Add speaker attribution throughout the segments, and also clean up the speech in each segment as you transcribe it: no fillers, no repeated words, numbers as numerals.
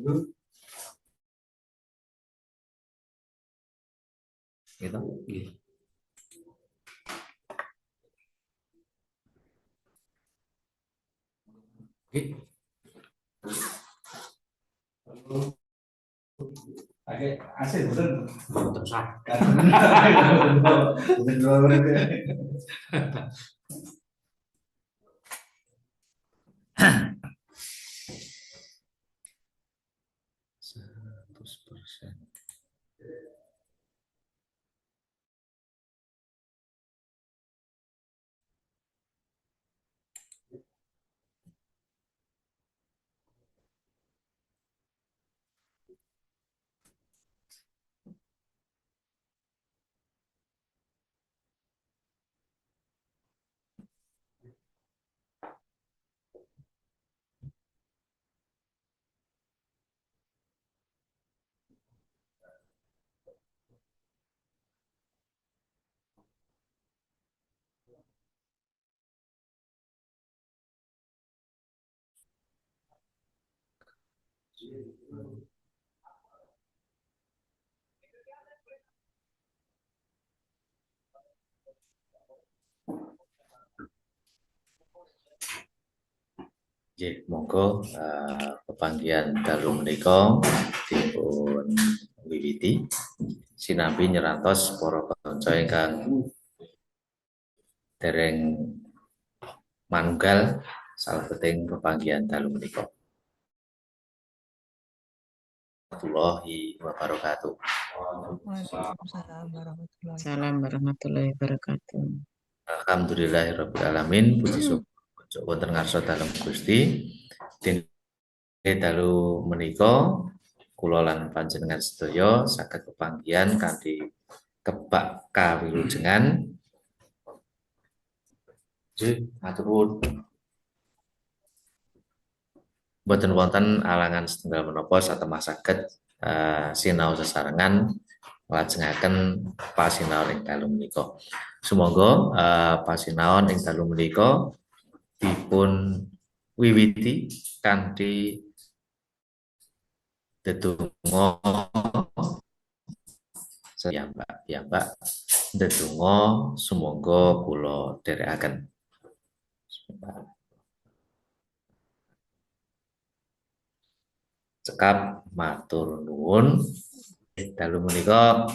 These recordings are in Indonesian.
Speaker 1: Gitu.
Speaker 2: Pakai AC bener.
Speaker 1: Terus monggo pepanggihan dalu menika dipun wiwiti sinambi nyeratos para kanca ingkang dereng manunggal salebeting pepanggihan dalu menika. Warahmatullahi wabarakatuh.
Speaker 3: Waalaikumsalam warahmatullahi wabarakatuh.
Speaker 1: Alhamdulillahirabbil alamin, puji syukur wonten ngarsa dalem Gusti. Dalu menika kula lan panjenengan sedaya saged pepanggihan kanthi kebak kawilujengan. Matur nuwun. Boten wonten alangan setunggal menapa satemah saged sinau sesarengan nglajengaken pasinaon ing dalu menika. Sumangga pasinaon ing dalu menika dipun wiwiti kanthi dedonga ya Mbak dedonga sumangga kula dherekaken. Cekap matur nuwun. Dalu menika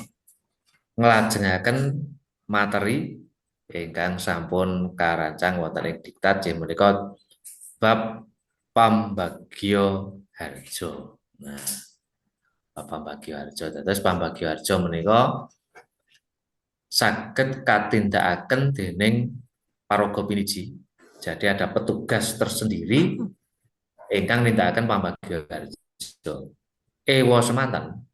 Speaker 1: nglajengaken materi ingkang sampun karancang wonten ing diktat inggih menika bab pambagya harja. Nah, bab pambagya harja. Dados pambagya harja menika saged katindakaken dening paraga piniji. Jadi ada petugas tersendiri ingkang nindakaken pambagya harja. Ewa semanten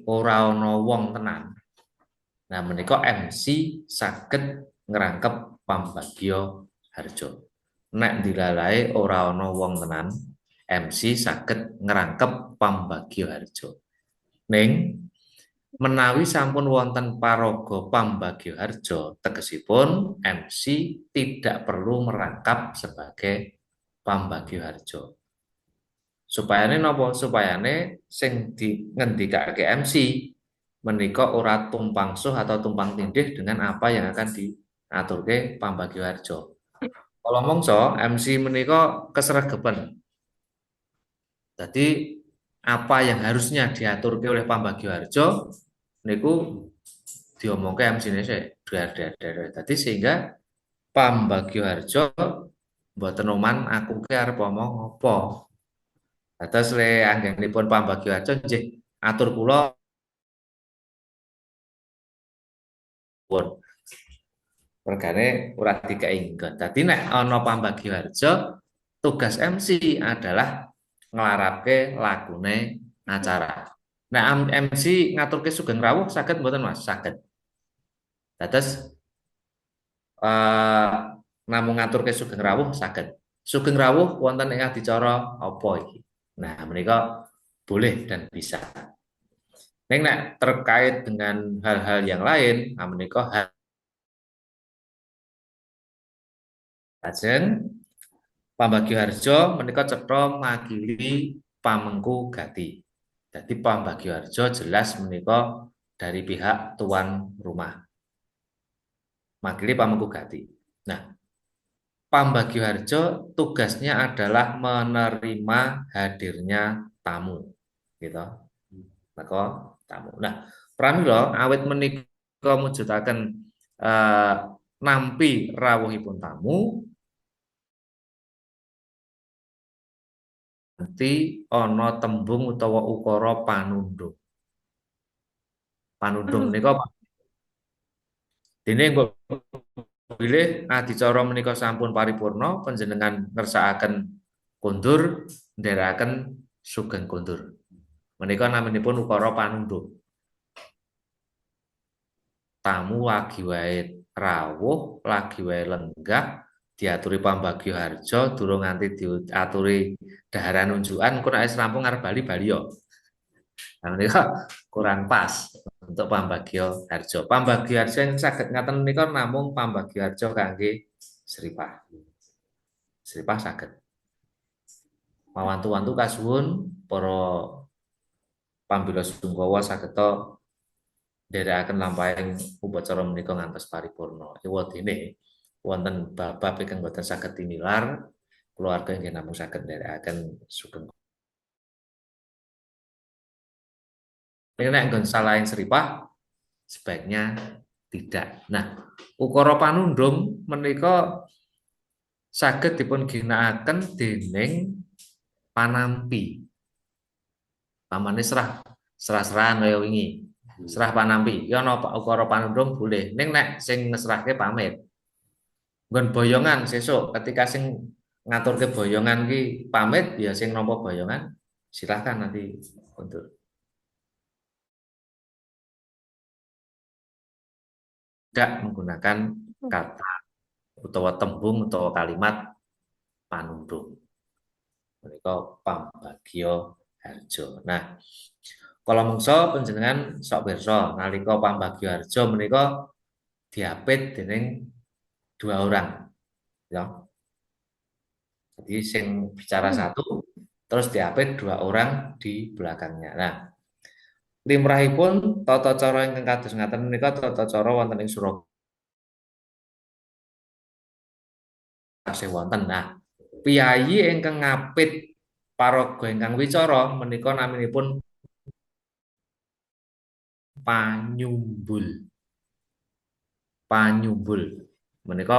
Speaker 1: ora ana wong tenan. Nah menika MC saged ngrangkep pambagya harja. Nek dilalae ora ana wong tenan, MC saged ngrangkep pambagya harja. Ning menawi sampun wonten paraga pambagya harja, tegesipun MC tidak perlu merangkap sebagai pambagya harja. Supayane napa? Supayane sing ngendikake MC menika ora tumpang suh atau tumpang tindih dengan apa yang akan diaturke pambagya harja. Kalau mongso MC menika kesregepen. Jadi apa yang harusnya diaturke oleh pambagya harja niku diomongke MC-ne sik. Dadi sehingga pambagya harja mboten oman aku ki arep omong apa. Terus le anggenipun pambagya harja nggih atur kula pun regane ora dikainggon. Dadi nek ana pambagya harja tugas MC adalah nglarapke lakune acara. Nah MC ngaturke sugeng rawuh saged mboten Mas? Saged. Dados namung ngaturke sugeng rawuh saged. Sugeng rawuh wonten ing adicara apa iki? Nah menika boleh dan bisa. Nek terkait dengan hal-hal yang lain, menika lajeng Pambagio Harjo menika cetha makili Pamengku Gati. Jadi Pambagio Harjo jelas menika dari pihak tuan rumah. Makili Pamengku Gati. Nah, Pambagio Harjo tugasnya adalah menerima hadirnya tamu, gitu. Maka tamu. Nah, pramila awit menika mujudaken eh, nampi rawuhipun tamu, nanti ana tembung utawa ukara panundung. Panundung menika dene bilih adicara menika sampun paripurna panjenengan ngersakaken kondur ndherekaken sugeng kondur. Menika naminipun ukara panundung. Tamu lagi wae rawuh, lagi wae lenggah, diaturi Pambagio Harjo, durung nganti diaturi daharan unjukan, engko nek wis rampung arep bali yo. Nah, menika kurang pas untuk Pambagio Harjo. Pambagio Harjo yang saged ngaten menika namung Pambagio Harjo kangge Sripah. Sripah saged. Mawantu-wantu kasuwun para pambila Sungkawa sageta nderekaken lampahing upacara menika ngantos paripurna. Ewadene wonten bab ingkang boten saged tinilar, keluarga inggih namung saged nderekaken sugeng. Nek nggon salahin Sripah sebaiknya tidak. Nah, ukara panundung menika saged dipun ginakaken dening panampi. Pamane serah-serahan kaya wingi. Serah panampi. Ya ana ukara panundung boleh. Ning nek sing ngesrahke pamit. Nggon boyongan sesuk ketika sing ngaturke boyongan ki pamit ya sing nampa boyongan silahkan nanti untuk tidak menggunakan kata utawa tembung utawa kalimat panundung. Menika Pambagio Harjo. Nah, kalau mangsa panjenengan sok pirsa nalika Pambagio Harjo menika diapit dening dua orang. Ya. Jadi sing bicara satu terus diapit dua orang di belakangnya. Nah, limrahipun tata cara ingkang kados ngaten menika tata cara wonten ing Surakarta tasih wonten. Nah, piyayi ingkang ngapit paraga ingkang wicara menika naminipun panyumbul. Panyumbul menika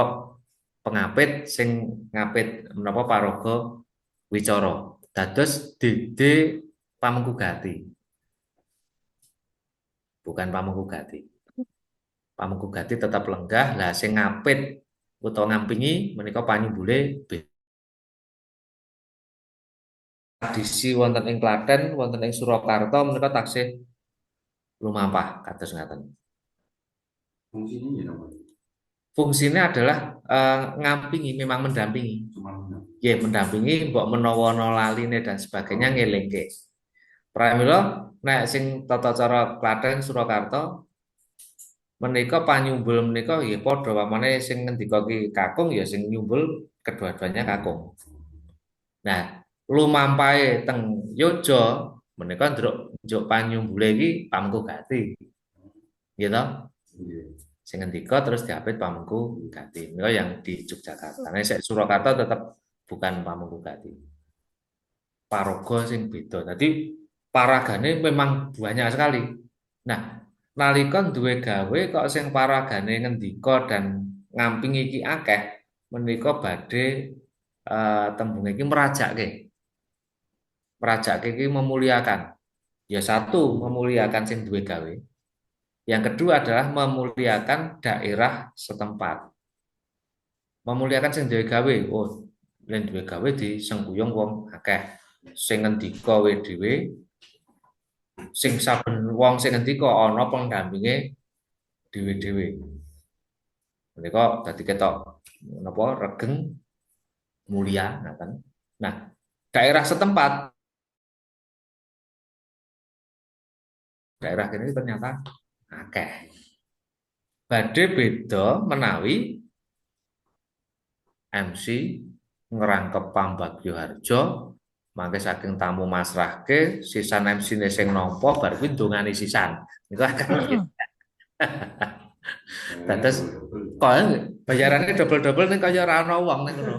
Speaker 1: pengapit sing ngapit menapa paraga wicara. Dados Dede Pamengku Gati. Bukan Pamengku Gati. Pamengku Gati tetap lenggah, lah sing ngapit utawa ngampingi menika panyumbule tradisi wonten ing Klaten, wonten ing Surakarta menika taksih lumampah kados ngaten. Fungsinya adalah ngampingi, memang mendampingi. Ya, mendampingi, mbok menawa ana laline dan sebagainya ngelingke. Pramila nek sing tata cara Klaten Surakarta menika panyumbul menika ya padha pamane sing ngendika ki kakung ya sing nyumbul kedua-duanya kakung. Nah, lumampahe teng Yojo menika njuk panyumbule iki Pamengku Gati. Gitu. Sing ngendika terus diapit Pamengku Gati. Menika yang di Yogyakarta. Nek Surakarta tetap bukan Pamengku Gati. Paraga sing beda. Jadi paragane memang banyak sekali. Nah, nalika duwe gawe kok sing paragane ngendika dan ngampingi iki akeh menika badhe tembung iki merajake. Merajake iki memuliakan. Ya satu memuliakan sing duwe gawe. Yang kedua adalah memuliakan daerah setempat. Memuliakan sing duwe gawe. Oh, yen duwe gawe disengguyung wong akeh. Sing ngendika dhewe sing saben wong sing ngendika ana pendampinge dhewe-dhewe. Menika dadi ketok napa regeng mulia ngaten. Nah, daerah setempat daerah ini ternyata akeh. Badhe beda menawi MC ngrangkep pambagyo harjo, mangke saking tamu masrahke sisan MC-ne sing nampa bar kuwi ndongani sisan. Niku akan dados kaya bayarannya double-double ning kaya ora ana wong ning ngono.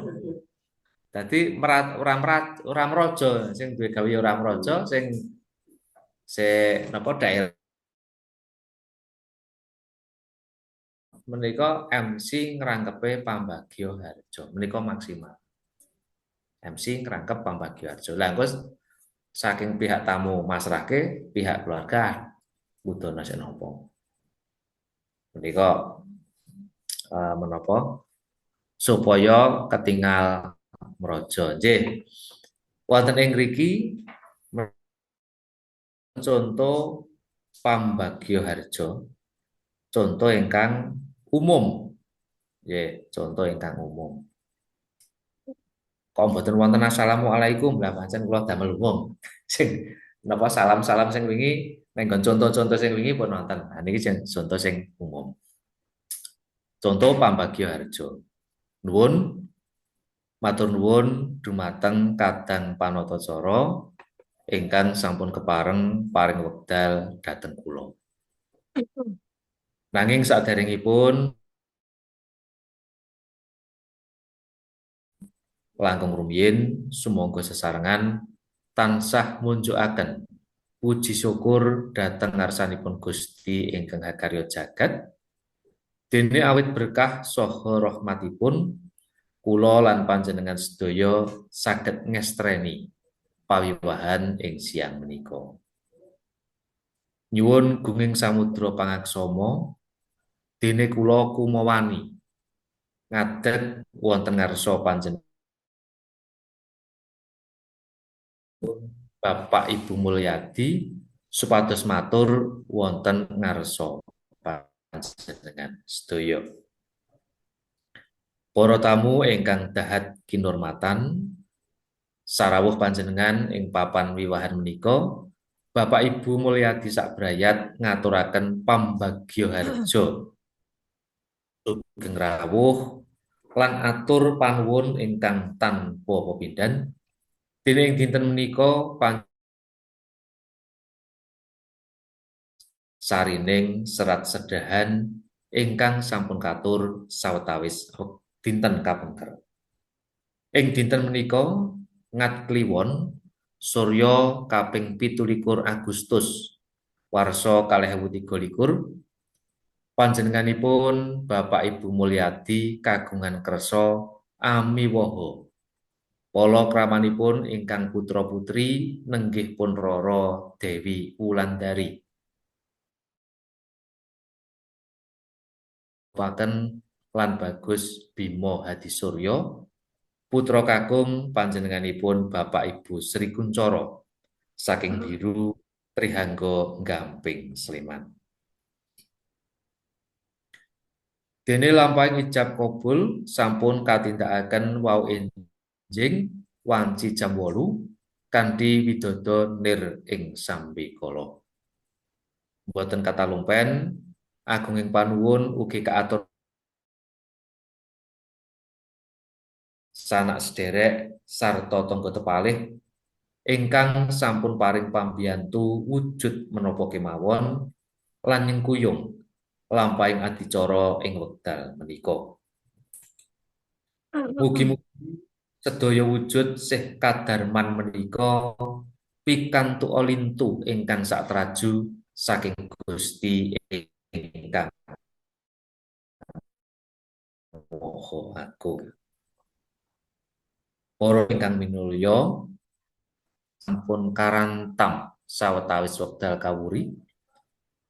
Speaker 1: Dadi ora mraja sing duwe gawe ora mraja sing napa daerah menika MC ngrangkepe pambagyo harjo menika maksimal. MC ngrangkep pambagyo harjo. Lah engko saking pihak tamu masrahke pihak keluarga budona sing napa. Menika menapa supaya ketinggal mraja. Nggih. Wonten ing mriki contoh pambagyo harjo. Contoh ingkang umum. Nggih, contoh ingkang umum. Kok mboten wonten assalamualaikum lah pancen kula damel umum. Sing napa salam-salam sing wingi nek contoh-contoh sing wingi pun wonten. Nah niki contoh sing umum. Contoh pambagyo harjo. Nuwun matur nuwun dumateng kadang panatacara ingkang sampun kepareng paring wekdal dhateng kula. Nanging saderengipun langkung rumiyin sumangga sesarengan tansah munjukaken puji syukur dhateng ngarsanipun Gusti ingkang hakarya jagat. Dene awit berkah saha rahmatipun kula lan panjenengan sedaya saged ngestreni pawiwahan ing siang menika. Nyuwun gunging samudra pangaksama dene kula kumawani ngadeg wonten ngarsa panjenengan Bapak Ibu Mulyadi supados matur wonten ngarsa panjenengan sedaya. Para tamu ingkang dahat kinurmatan sarawuh panjenengan ing papan wiwahan menika, Bapak Ibu Mulyadi sakbrayat ngaturaken pambagyo harjo sugeng rawuh lan atur panuwun ingkang tanpa pepindhan. Dene ing dinten menika sarining serat sedahan ingkang sampun katur sawetawis dinten kapengker. Ing dinten menika ngat kliwon Surya kaping 17 Agustus warsa 2023 panjenenganipun Bapak Ibu Mulyadi kagungan kersa amiwaha pala kramanipun ingkang putra putri nenggih pun Rara Dewi Wulandari. Paten lan Bagus Bima Hadisurya putra kakung panjenenganipun Bapak Ibu Sri Kuncoro saking Biru Trihangga Gamping Sleman. Dene lampahing ijab kabul sampun katindakaken wau enjing wanci jam 8 kanthi widodha nir ing sambikala. Mboten katalumpen agunging panuwun ugi kaatur sanak sederek sarta tangga tepalih ingkang sampun paring pambiyantu wujud menapa kemawon lan nyengkuyung lampahing adicara ing wekdal menika. Mugi-mugi sedaya wujud sih kadarman menika pikantuk lintu ingkang satraju saking Gusti ingkang Maha Agung. Para ingkang minulya sampun karantam sawetawis wekdal kawuri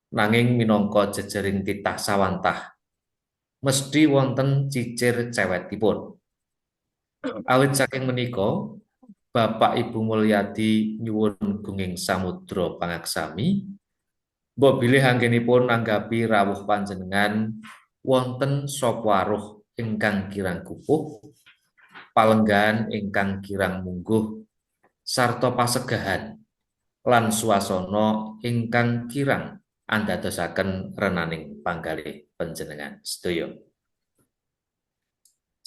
Speaker 1: nanging minangka jejering titah sawantah mesti wonten cicir cewetipun. Awit saking menika Bapak Ibu Mulyadi nyuwun gunging samudra pangaksami mbok bilih anggenipun nanggapi rawuh panjenengan wonten sapa aruh ingkang kirang kupuh palenggahan ingkang kirang mungguh sarta pasegahan lan swasana ingkang kirang andadosaken renaning panggalih panjenengan sedaya.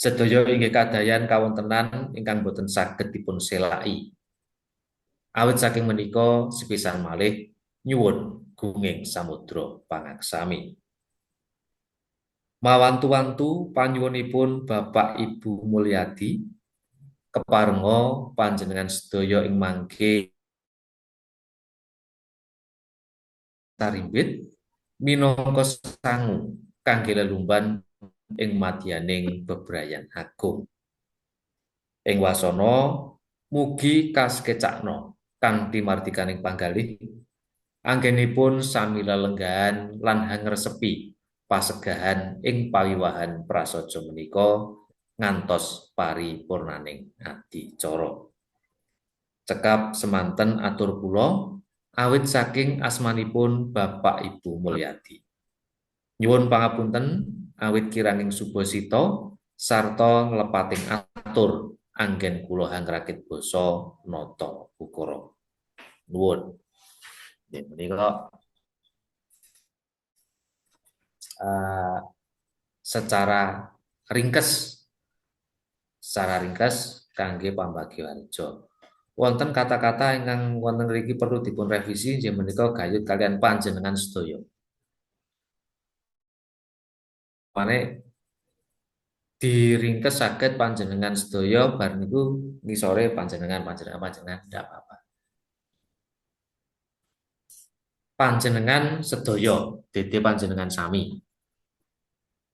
Speaker 1: Sedaya inggih kadayan kawontenan ingkang boten saged dipun selaki. Awit saking menika sepisan malih nyuwun gunging samudra pangaksami. Mawantu-wantu panyuwunipun Bapak Ibu Mulyadi keparenga panjenengan sedaya ing mangke tarimbit minangka sangu kangge lelumban ing madyaning bebrayan agung. Ing wasana mugi kaskecakna kang dimartikaning panggalih anggenipun sami lelenggahan lan hangresepi pasegahan ing pawiwahan prasaja menika ngantos paripurnaning adicara. Cekap semanten atur kula awit saking asmanipun Bapak Ibu Mulyadi. Nyuwun pangapunten awit kiranging subasita sarta lepating atur anggen kula hangrakit basa nata ukara. Nuwun. Nggih menika secara ringkes kangge pambagio harja. Wonten kata-kata ingkang wonten mriki perlu dipun revisi inggih menika gayut kalian panjenengan sedaya. Mane diringkes saged panjenengan sedaya bar niku ngisore panjenengan ndak apa-apa. Panjenengan sedaya dede panjenengan sami.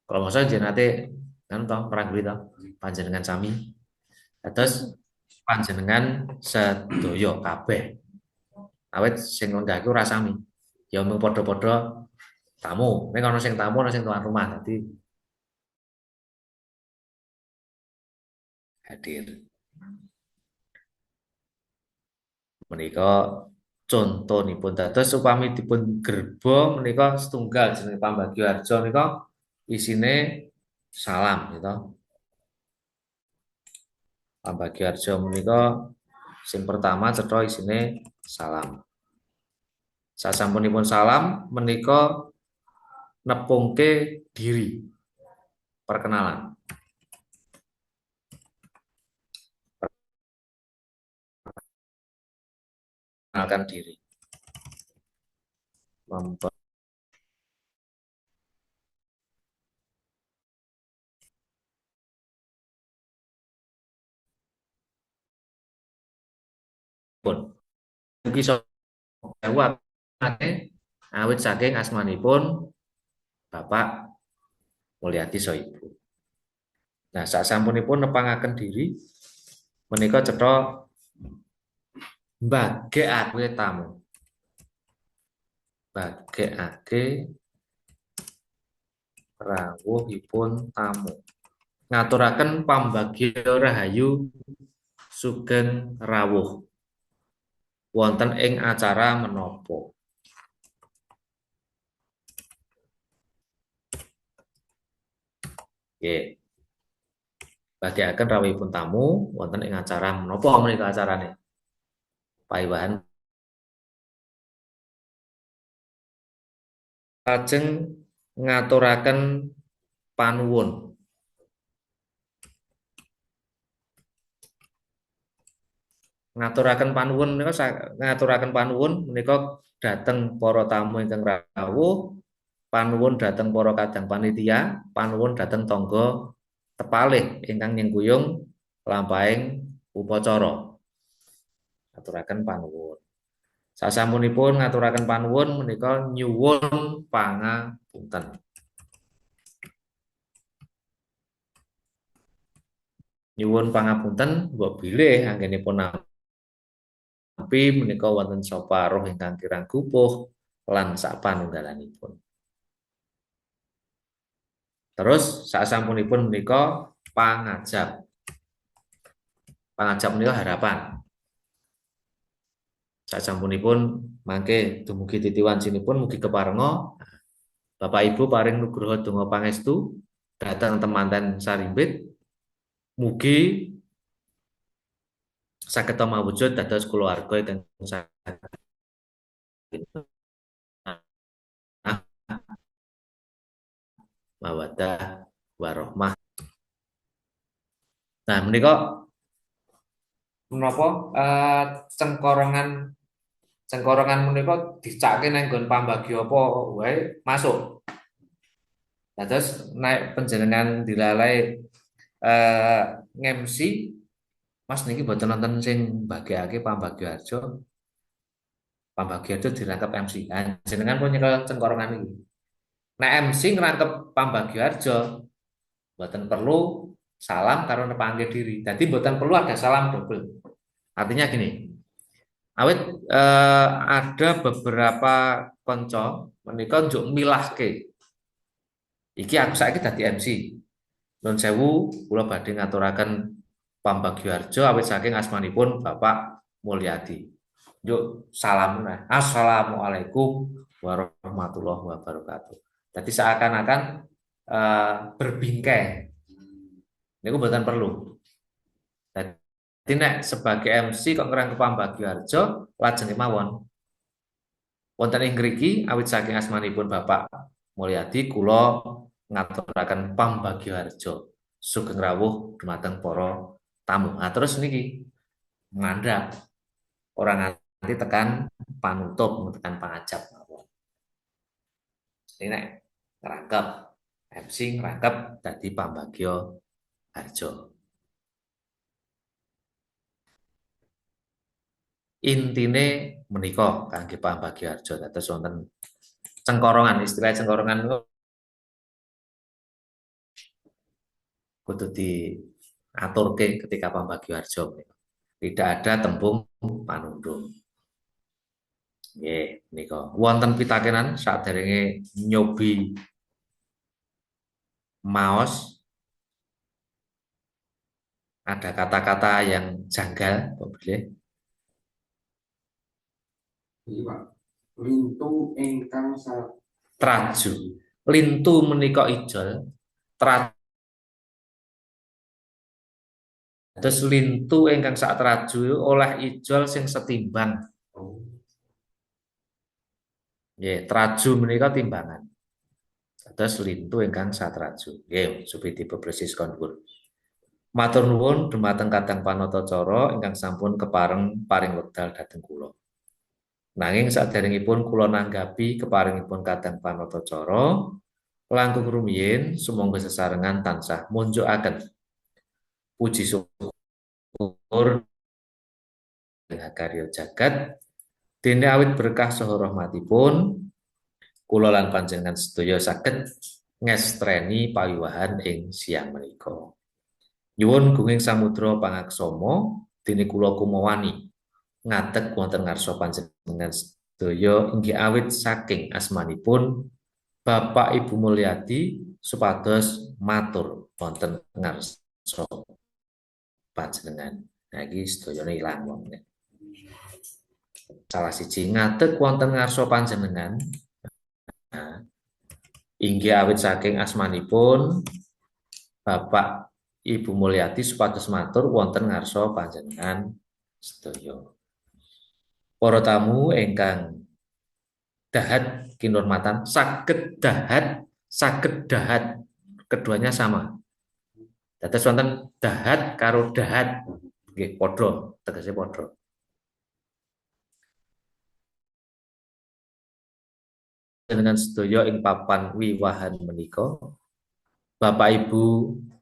Speaker 1: Kalau maksudnya jenate kan toh merangkuli toh panjenengan sami. Terus panjenengan sedaya kabeh. Awit sing lenggah iku ora sami. Ya mung padha-padha tamu. Ning ana sing tamu ana sing tuan rumah. Dadi hadir. Menika contonipun dados upami dipun gerba menika setunggal jenenge pambagio harja menika isine salam gitu. Pambagio harja menika sing pertama cetha isine salam. Sasampunipun salam menika nepungke diri. Perkenalan. Perkenalkan diri. Pun. Mugi jawab awit saking asmanipun Bapak Mulyadi Soibu. Nah, sasampunipun nepangaken diri menika cetha mbagekake tamu. Bagekake rawuhipun tamu. Ngaturaken pambagio rahayu sugeng rawuh wonten ing acara menapa. Nggih. Bagekaken rawuhipun tamu wonten ing acara menapa menika acarane? Pawiwahan lajeng ngaturaken panuwun. Ngaturaken panuwun menika dhateng para tamu ingkang rawuh, panuwun dhateng para kadang panitia, panuwun dhateng tangga tepalih ingkang nyengkuyung lampahing upacara. Ngaturaken panuwun. Sasampunipun ngaturaken panuwun menika nyuwun pangapunten. Nyuwun pangapunten mbok bilih anggenipun nampi menika wonten sapa roh ingkang kirang gupuh lan sapanunggalanipun. Terus sasampunipun menika pangajap. Pangajap menika harapan. Sasampunipun mangke dumugi titiwan sinipun mugi keparenga Bapak Ibu paring nugroho donga pangestu dhateng temanten sarimbit mugi saged mawujud dados kulawarga ingkang mawaddah warahmah. Nah, menika menapa cengkorongan cengkorongan menika dicake nang nggon pambagio apa wae masuk. Nah, terus naik panjenengan dilalai ngemsi Mas niki mboten nonton sing bagiake Pambagio Harjo. Pambagio Harjo dirangkep MC. Nah, jenengan pun nyekel cengkorongan iki. Nah, MC ngerangkep Pambagio Harjo mboten perlu salam karo nepanggih diri. Jadi mboten perlu ada salam double. Artinya gini, awit ada beberapa konco menika njuk milahke. Iki aku saiki dadi MC. Nun sewu kula badhe ngaturaken Pambagio Harjo awit saking asmanipun Bapak Mulyadi. Yuk salam nah. Assalamualaikum warahmatullahi wabarakatuh. Jadi seakan-akan berbingkai. Ini bukan perlu. Jadi nek sebagai MC kok ngerang ke Pambagio Harjo lajeng mawon. Wonten ing ngriki awit saking asmanipun Bapak Mulyadi kula ngaturaken Pambagio Harjo. Sugeng rawuh dumateng para tamu. Nah, terus niki ngandhap orang nanti tekan panutup tekan pangajap. Ini nek ngerangkep MC ngerangkep dadi Pambagio Harjo. Intine menika kangge Pambagio Harjo dados wonten cengkorongan, istilah cengkorongan itu kudu diaturke ketika Pambagio Harjo. Tidak ada tembung panundung. Nggih, menika wonten pitakenan saderenge nyobi maos ada kata-kata yang janggal, Pak Bilih.
Speaker 2: Lintu ingkang
Speaker 1: traju. Lintu menika ijol, traju. Terus lintu ingkang sak traju oleh ijol sing setimbang. Nggih, traju menika timbangan. Terus lintu ingkang sak traju. Nggih, supaya dibepresis konkur. Matur nuwun dumateng kadang panatacara ingkang sampun kepareng paring wekdal dhateng kula. Nanging saderengipun kula nanggapi keparingipun kadang panatacara langkung rumiyin sumangga sesarengan tansah munjukaken puji syukur karya jagat dene awit berkah saha rahmatipun kula lan panjenengan sedaya saged ngestreni pawiwahan ing siang menika. Nyuwun gunging samudra pangaksama dene kula kumawani ngadeg wonten ngarsa panjenengan sedaya inggih awit saking asmanipun Bapak Ibu Mulyadi supados matur wonten ngarsa panjenengan. Nah iki sedayane ilang wong. Salah siji ngadeg wonten ngarsa panjenengan. Nah, inggih awit saking asmanipun Bapak Ibu Mulyadi supados matur wonten ngarsa panjenengan sedaya. Para tamu ingkang dahat kinurmatan, saged dahat, keduanya sama. Dados wonten dahat karo dahat, nggih padha, tegese padha. Dengan sedaya ing papan wiwahan menika, Bapak Ibu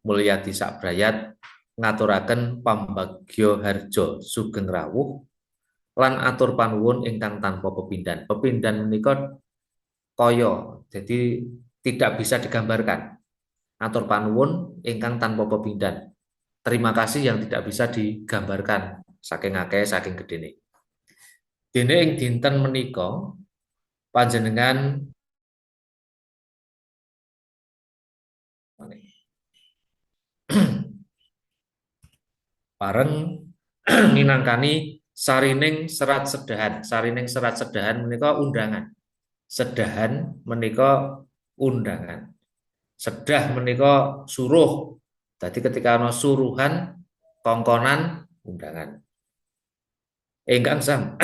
Speaker 1: Mulyadi Sakbrayat ngaturaken Pambagio Harjo sugeng rawuh lan atur panuwun ingkang tanpa pepindhan. Pepindhan menika kaya, jadi tidak bisa digambarkan. Atur panuwun ingkang tanpa pepindhan. Terima kasih yang tidak bisa digambarkan saking akeh saking gedene. Dene ing dinten menika panjenengan bareng minangkani sarining serat sedahan. Sarining serat sedahan menika undangan. Sedahan menika undangan. Sedah menika suruh. Jadi ketika ana suruhan, kongkonan, undangan. Ingkang sam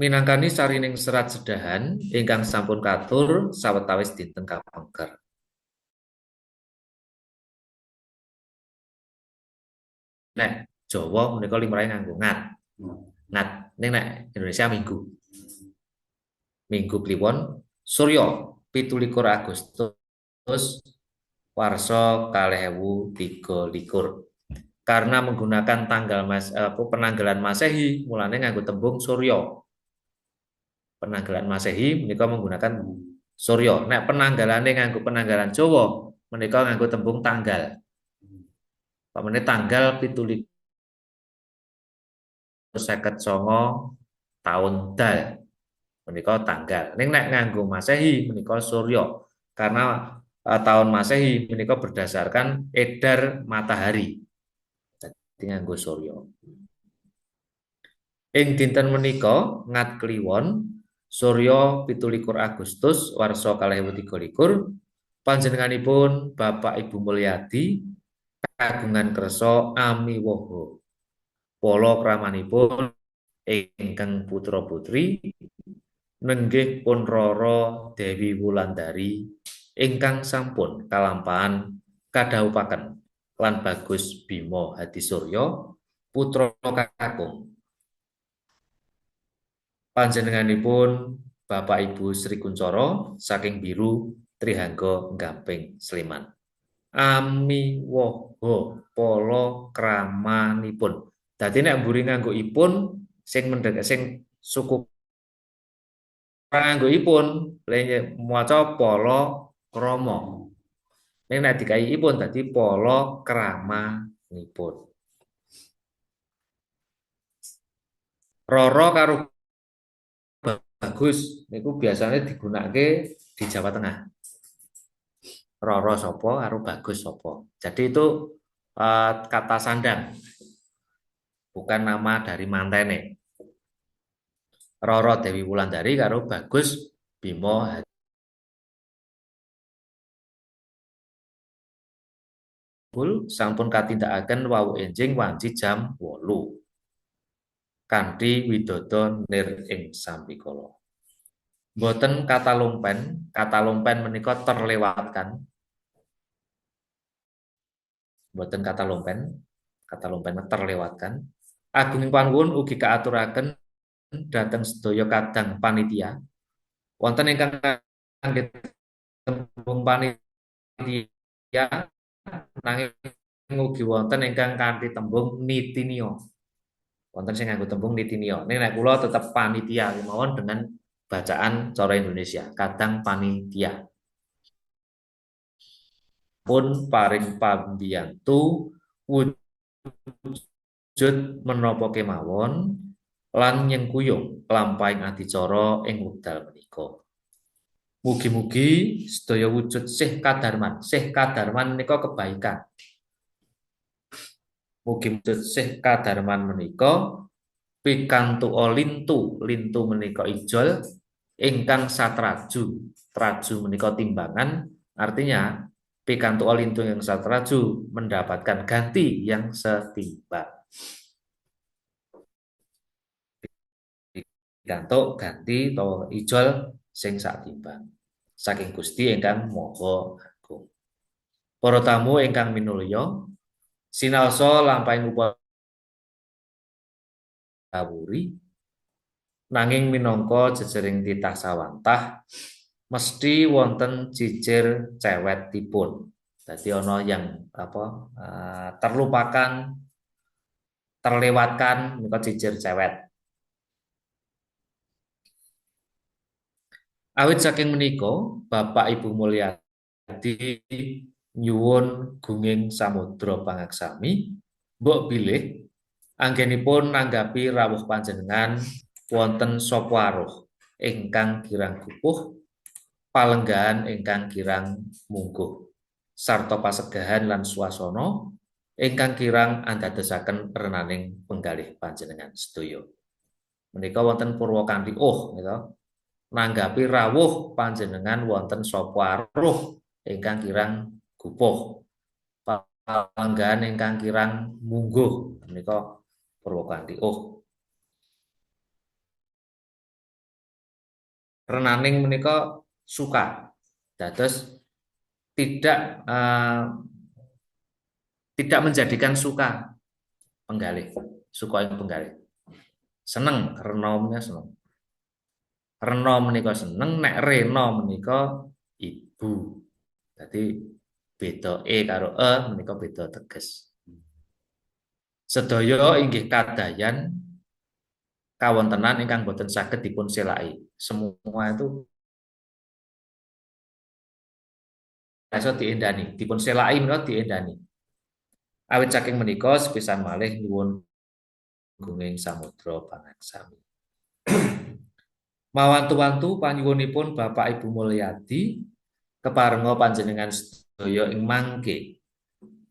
Speaker 1: minangkani sarining serat sedahan ingkang sampun katur sawetawis dinten kapengker. nek Jawa menika limrahe nganggo ngat. Ngat ning nek Indonesia minggu. Minggu kliwon Surya 17 Agustus warsa 2023. Karena menggunakan penanggalan Masehi, mulane nganggo tembung Surya. Penanggalan Masehi menika menggunakan Surya. Nek penanggalane nganggo penanggalan Jawa, menika nganggo tembung tanggal. Pamane tanggal 17 songo tahun Dal. Menika tanggal. Ning nek nganggo Masehi menika Surya. Karena tahun Masehi menika berdasarkan edar matahari. Dadi nganggo Surya. Ing dinten menika ngat kliwon Surya 17 Agustus warsa 2023 panjenenganipun Bapak Ibu Mulyadi kagungan kersa amiwaha. Pala kramanipun ingkang putra putri nenggih pun Rara Dewi Wulandari ingkang sampun kalampahan kadhawuhaken lan Bagus Bima Hadisurya putra kakung. Panjenenganipun Bapak Ibu Sri Kuncoro saking Biru Trihangga Gamping Sleman. Amiwaha pala kramanipun. Dadi nek mburi nganggo ipun sing suku nganggo ipun maca pala krama. Ning nek dikai ipun dadi pala kramanipun. Rara karo Bagus niku biasanya digunakake di Jawa Tengah. Rara sapa karo Bagus sapa. Jadi itu kata sandang. Bukan nama dari mantene. Rara Dewi Wulandari karo Bagus Bima sampun katindakaken wau enjing wanci jam 8. Kanthi widodha nir ing sampikala. Mboten kata lumpen menika terlewatkan. Mboten kata lumpen terlewatkan. Agunging panuwun ugi kaaturaken dhateng sedaya kadang panitia. Wonten ingkang kanggé tembung panitia nanging ugi wonten ingkang kanthi tembung nitinio. Wonten sing nganggo tembung nitinio. Ning nek kula tetep panitia kemawon dengan bacaan cara Indonesia, kadang panitia. Pun paring pambiyantu wujud menapa kemawon lan nyengkuyung lampahing adicara ing wekdal menika. Mugi-mugi sedaya wujud sih kadarman. Sih kadarman menika kebaikan. Mugi wujud sih kadarman menika pikantuka lintu menika ijol ingkang satraju. Traju menika timbangan, artinya pikantuka lintu yang satraju mendapatkan ganti yang setimbang. Pikantuk ganti atau ijol sing satimbang. Saking Gusti ingkang Maha Agung. Para tamu ingkang minulya, sinaosa lampahing upaya kawuri nanging minangka jejering titah sawantah mesti wonten cicir cewetipun. Dadi ana yang terlupakan, terlewatkan menika cicir cewet. Awit saking menika Bapak Ibu Mulyadi nyuwun gunging samudra pangaksami mbok bilih anggenipun nanggapi rawuh panjenengan wonten sapa aruh ingkang kirang kupuh palenggahan ingkang kirang mungguh sarta pasegahan lan swasana ingkang kirang andadosaken renaning penggalih panjenengan sedaya. Menika wonten purwakanthi gitu. Nanggapi rawuh panjenengan wonten sapa aruh ingkang kirang gupuh palenggahan ingkang kirang mungguh menika purwakanthi renaning menika suka dados tidak menjadikan suka penggalih, suka ing penggalih. Seneng rena menika seneng. Rena menika seneng, nek rena menika ibu. Dadi beda karo menika beda teges. Sedaya inggih kadayan kawontenan ingkang boten saged dipun selaki. Semua itu iso diendani, dipun selaki menika diendani. Awit saking menika sepisan malih nyuwun gunging samudra pangaksami. Mawantu-wantu panyuwunipun Bapak Ibu Mulyadi keparenga panjenengan sedaya ing mangke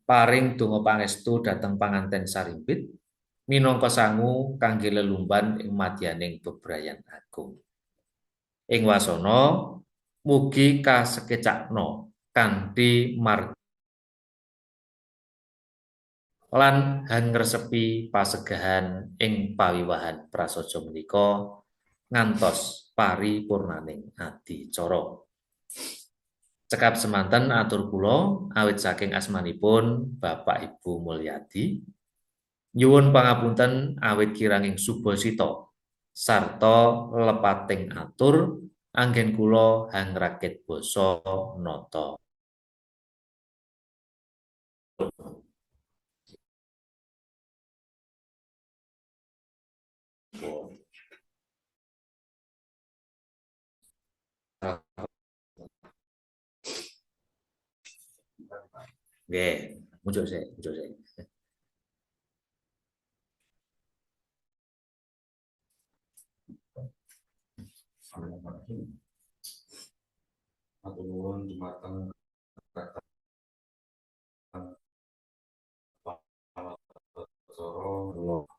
Speaker 1: paring donga pangestu dhateng panganten sarimpit minangka sangu kangge lelumban ing madyaning bebrayan agung. Ing wasana mugi kasekecakna kanthi margi lan hangresepi pasegahan ing pawiwahan prasaja menika ngantos paripurnaning adicara. Cekap semanten atur kula awit saking asmanipun Bapak Ibu Mulyadi nyuwun pangapunten awit kiranging subasita sarta lepating atur anggen kula hangrakit basa nata. Nggih, muncul saya.
Speaker 2: Matur nuwun dumateng Soro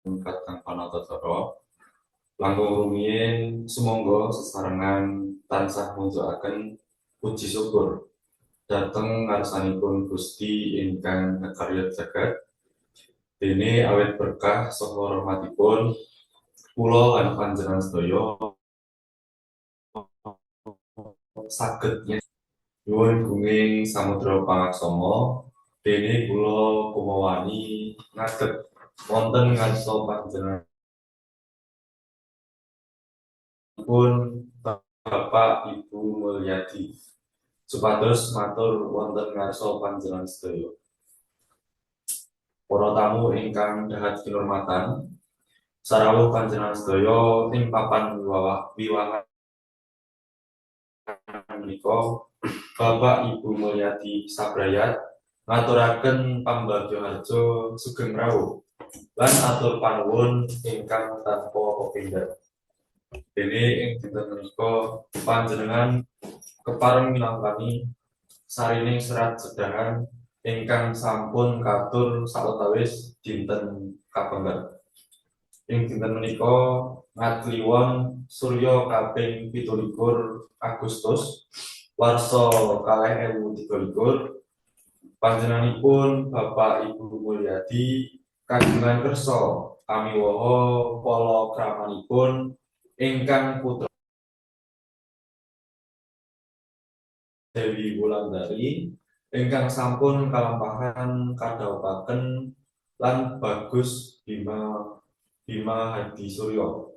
Speaker 2: ingkang panatacara langkung rumiyin sumangga sesarengan tansah munjukaken puji syukur dhateng ngarsanipun Gusti ingkang karya jagat dene awit berkah saha rahmatipun kula lan panjenengan sedaya saged nyuwun gunging samudra pangaksama dene kula kumawani ngadeg wonten ngarsa panjenengan pun Bapak Ibu Mulyadi supados matur wonten ngarsa panjenengan sedaya. Para tamu ingkang dahat kinurmatan sarawuh panjenengan sedaya ing papan wiwahan menika Bapak Ibu Mulyadi Sabrayat ngaturaken pambagyo harjo sugeng rawuh lan atur panuwun ingkang tanpa kepindhan. Dene ing dinten menika panjenengan kepareng minangkani sarining serat sedahan ingkang sampun katur sawetawis dinten kapengker. Ing dinten menika ngadliwon Surya kaping 17 Agustus warsa 2023 panjenenganipun Bapak Ibu Mulyadi kagungan kersa amiwaha palakramanipun ingkang putra Dewi Wulandari ingkang sampun kalampahan kadhawuhaken lan Bagus Bima Hadi Suryo.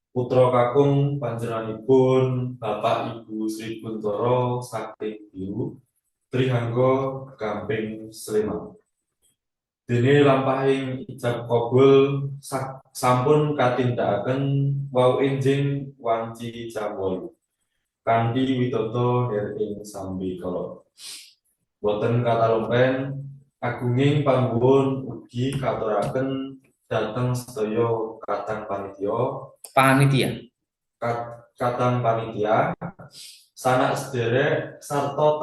Speaker 2: Putra kakung panjenenganipun Bapak Ibu Sri Kuntoro saking Biru Trihangga Gamping Sleman. Dene lampahing ijab kabul sampun katindakaken wau enjing wanci jam 8 kanthi widata ing sambi kala. Boten katalumpen agunging pangguwun ugi katuraken dhateng sedaya katang panitia sanak sederek sarta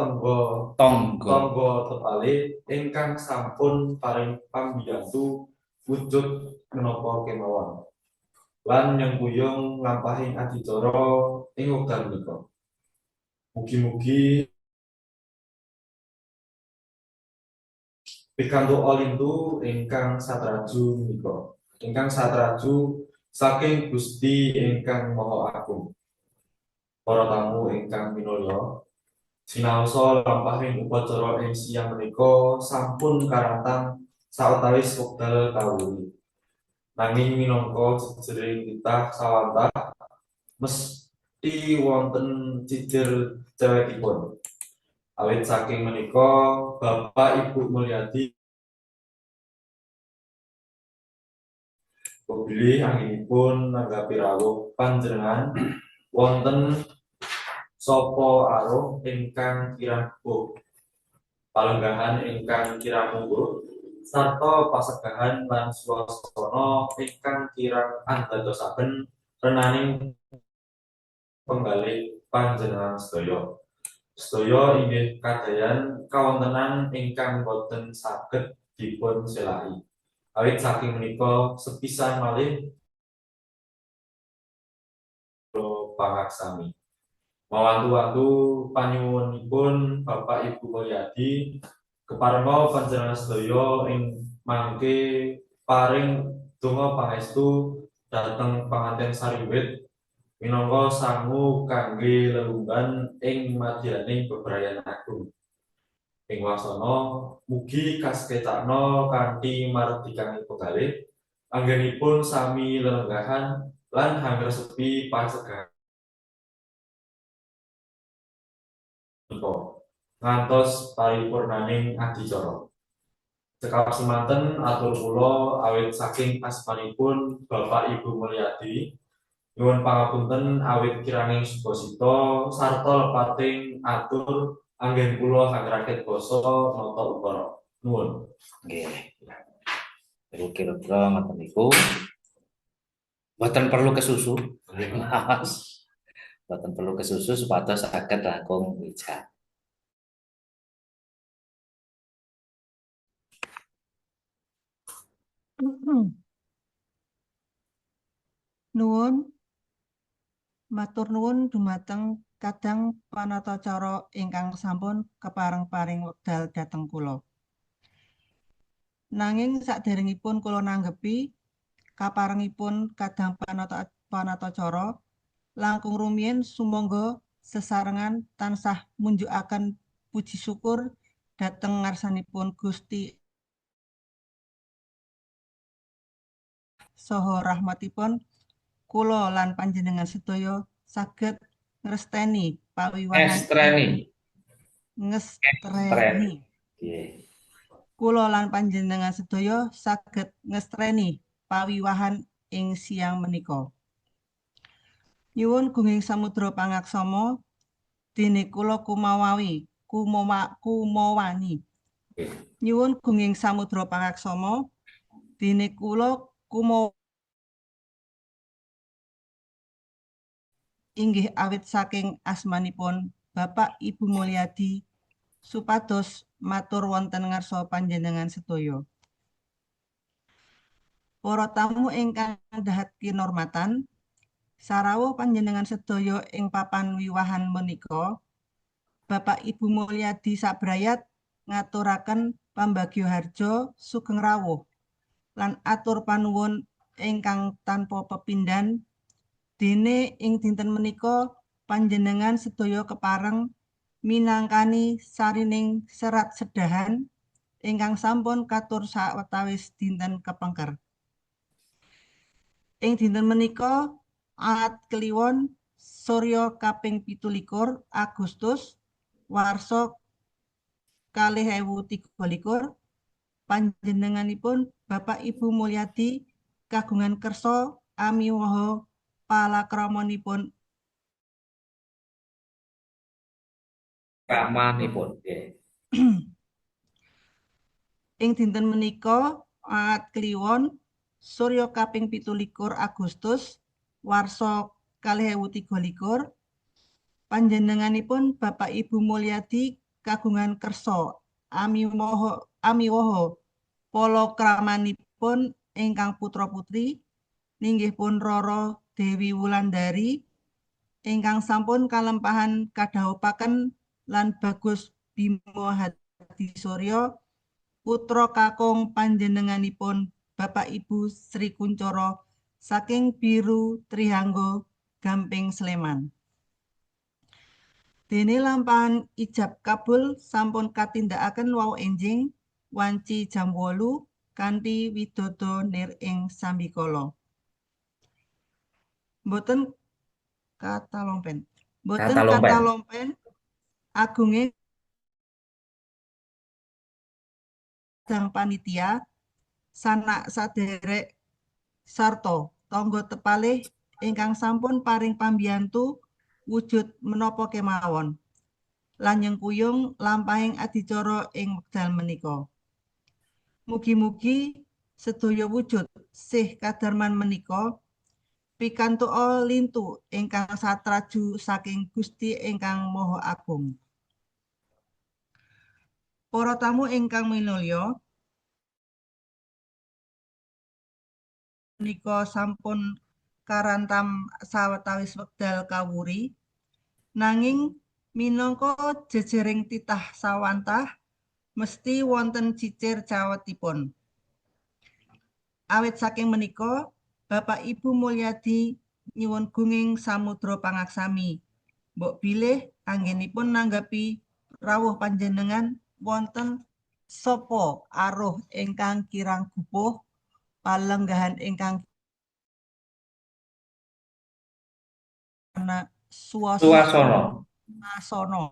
Speaker 2: tangga tepali ingkang sampun paring pambiyantu wujud menapa kemawon lan nyengkuyung nglampahing adicara ing wekdal menika. Mugi-mugi pikantuk olintu ingkang satraju menika, ingkang satraju saking Gusti ingkang Maha Agung. Para tamu ingkang minulya, Sinaosa lampahing upacara ing siang menika sampun karantang sawetawis wekdal kawuli. Nanging minangka jejering titah sawantah mesti wonten cicir cewekipun. Awit saking menika Bapak Ibu Mulyadi kebilih anggenipun nanggapi rawuh panjenengan wonten sapa aruh ingkang kirang buh, palenggahan ingkang kirang mungguh, sarta pasegahan lan swasana ingkang kirang andadosaken renaning penggalih panjenengan sedaya. Sedaya inggih kadayan kawontenan ingkang boten saged dipun selai. Awit saking menika sepisan malih pangaksami. Mawantu-wantu panyuwunipun Bapak Ibu Mulyadi keparenga panjenengan sedaya ing mangke paring donga pangestu dhateng panganten sariwit minangka sangu kangge lelunggan ing madyaning bebrayan agung. Ing wasana mugi kasekecakna kanthi maredikanipun penggalih anggenipun sami lelenggahan lan hangresepi pasegahan ngantos paripurnaning adicara. Cekap semanten atur kula awit saking asmanipun Bapak Ibu Mulyadi nyuwun pangapunten awit kiranging suposito sarta lepating atur anggen kula hangraket basa nata ukara. Nuwun.
Speaker 1: Nggih. Kira-kira ngoten niku. Boten perlu kesusu. Mas. Boten perlu kesusu supados saged langkung wijak.
Speaker 4: Nuwun, matur nuwun dumateng kadang panatacara ingkang sampun kepareng-paring wekdal dhateng kula. Nanging saderengipun kula nanggepi kaparengipun kadang panatacara langkung rumiyin sumangga sesarengan tansah munjukaken puji syukur dhateng ngarsanipun Gusti saha rahmatipun kula lan panjenengan sedaya saged ngresteni pawiwahan ngestreni. Kula lan panjenengan sedaya saged ngestreni pawiwahan ing siang menika. Nyuwun gunging samudra pangaksama dene kula kumawani. Nyuwun gunging samudra pangaksama dene kula inggih awit saking asmanipun Bapak Ibu Mulyadi supados matur wonten ngarsa panjenengan sedaya. Para tamu ingkang dahat kinurmatan, sarawuh panjenengan sedaya ing papan wiwahan menika, Bapak Ibu Mulyadi sabrayat ngaturaken pambagyo harja sugeng rawuh lan atur panuwun ingkang tanpa pepindhan dene ing dinten menika panjenengan sedaya kepareng minangkani sarining serat sedahan ingkang sampun katur sawetawis dinten kepengker. Ing dinten menika Ahad Kliwon Surya kaping 17 Agustus warsa 2023 panjenenganipun Bapak Ibu Mulyadi kagungan kersa amiwaha palakramanipun
Speaker 1: Ramanipun.
Speaker 4: Ing dinten menika Ahad Kliwon Surya kaping 17 Agustus warsa 2023 panjenenganipun Bapak Ibu Mulyadi kagungan kersa amiwaha palakramanipun ingkang putra-putri ninggih pun Roro Dewi Wulandari ingkang sampun kalempahan kadhaupaken lan Bagus Bimo Hadisurya putra kakung panjenenganipun Bapak Ibu Sri Kuncoro saking Biru Trihangga Gamping Sleman. Dene lampahan ijab kabul sampun katindakaken wau enjing wanci jam 8 kanthi widodo nir ing sambikala. Boten kata lompen. Boten
Speaker 1: Kata lompen.
Speaker 4: kata lompen agunge dang panitia sanak saderek sarta tangga tepalih ingkang sampun paring pambiyantu wujud menapa kemawon lan nyengkuyung lampahing adicara ing wekdal menika. Mugi-mugi sedaya wujud sih kadarman menika pikantuk lintu ingkang satraju saking Gusti ingkang Maha Agung. Para tamu ingkang minulya, menika sampun karantam sawetawis wekdal kawuri, nanging minangka jejering titah sawantah mesti wonten cicir cawetipun. Awit saking menika, Bapak Ibu Mulyadi nyuwun gunging samudra pangaksami. Mbok bilih anggenipun nanggapi rawuh panjenengan wonten sapa aruh ingkang kirang gupuh palenggahan ingkang
Speaker 1: Suasana.
Speaker 4: suasana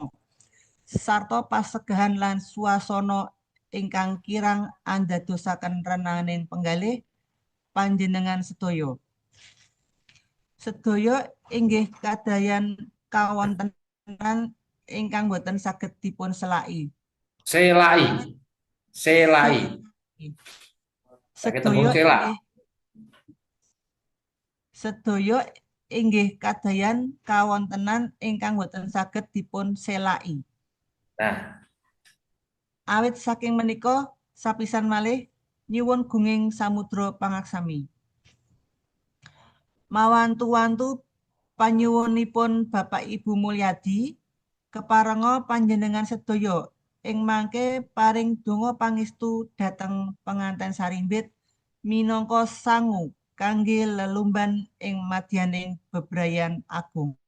Speaker 4: sarta pasegahan lan suasana ingkang kirang andadosaken renaning penggalih panjenengan sedaya. Sedaya inggih kadayan kawontenan ingkang boten saged dipun selaki.
Speaker 1: Selai. Selai. Pakai tembung
Speaker 4: Sedaya
Speaker 1: sela.
Speaker 4: sedaya inggih kadayan kawontenan ingkang boten saged dipun selaki.
Speaker 1: Nah,
Speaker 4: Awit saking menika sapisan malih nyuwun gunging samudra pangaksami. Mawantu-wantu panyuwunipun Bapak Ibu Mulyadi keparenga panjenengan sedaya ing mangke paring donga pangestu dhateng penganten sarimbit minangka sangu kangge lelumban ing madyaning bebrayan agung.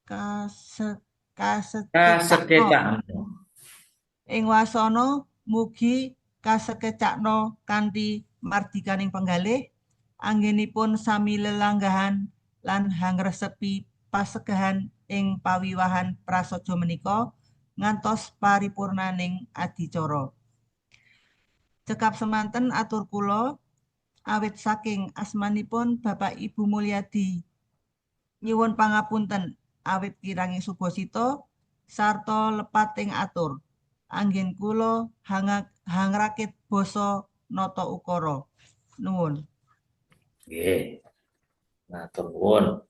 Speaker 1: kasekecakno.
Speaker 4: Ing wasana mugi kasekecakno kanthi mardikaning penggalih anggenipun sami lelanggahan lan hangresepi pasegahan ing pawiwahan prasaja menika ngantos paripurnaning adicara. Cekap semanten atur kula awit saking asmanipun Bapak Ibu Mulyadi nyuwun pangapunten awit kiranging subasita sarta lepating atur. Anggen kula hangrakit basa nata ukara. Nuwun.
Speaker 1: Nggih. Matur nuwun.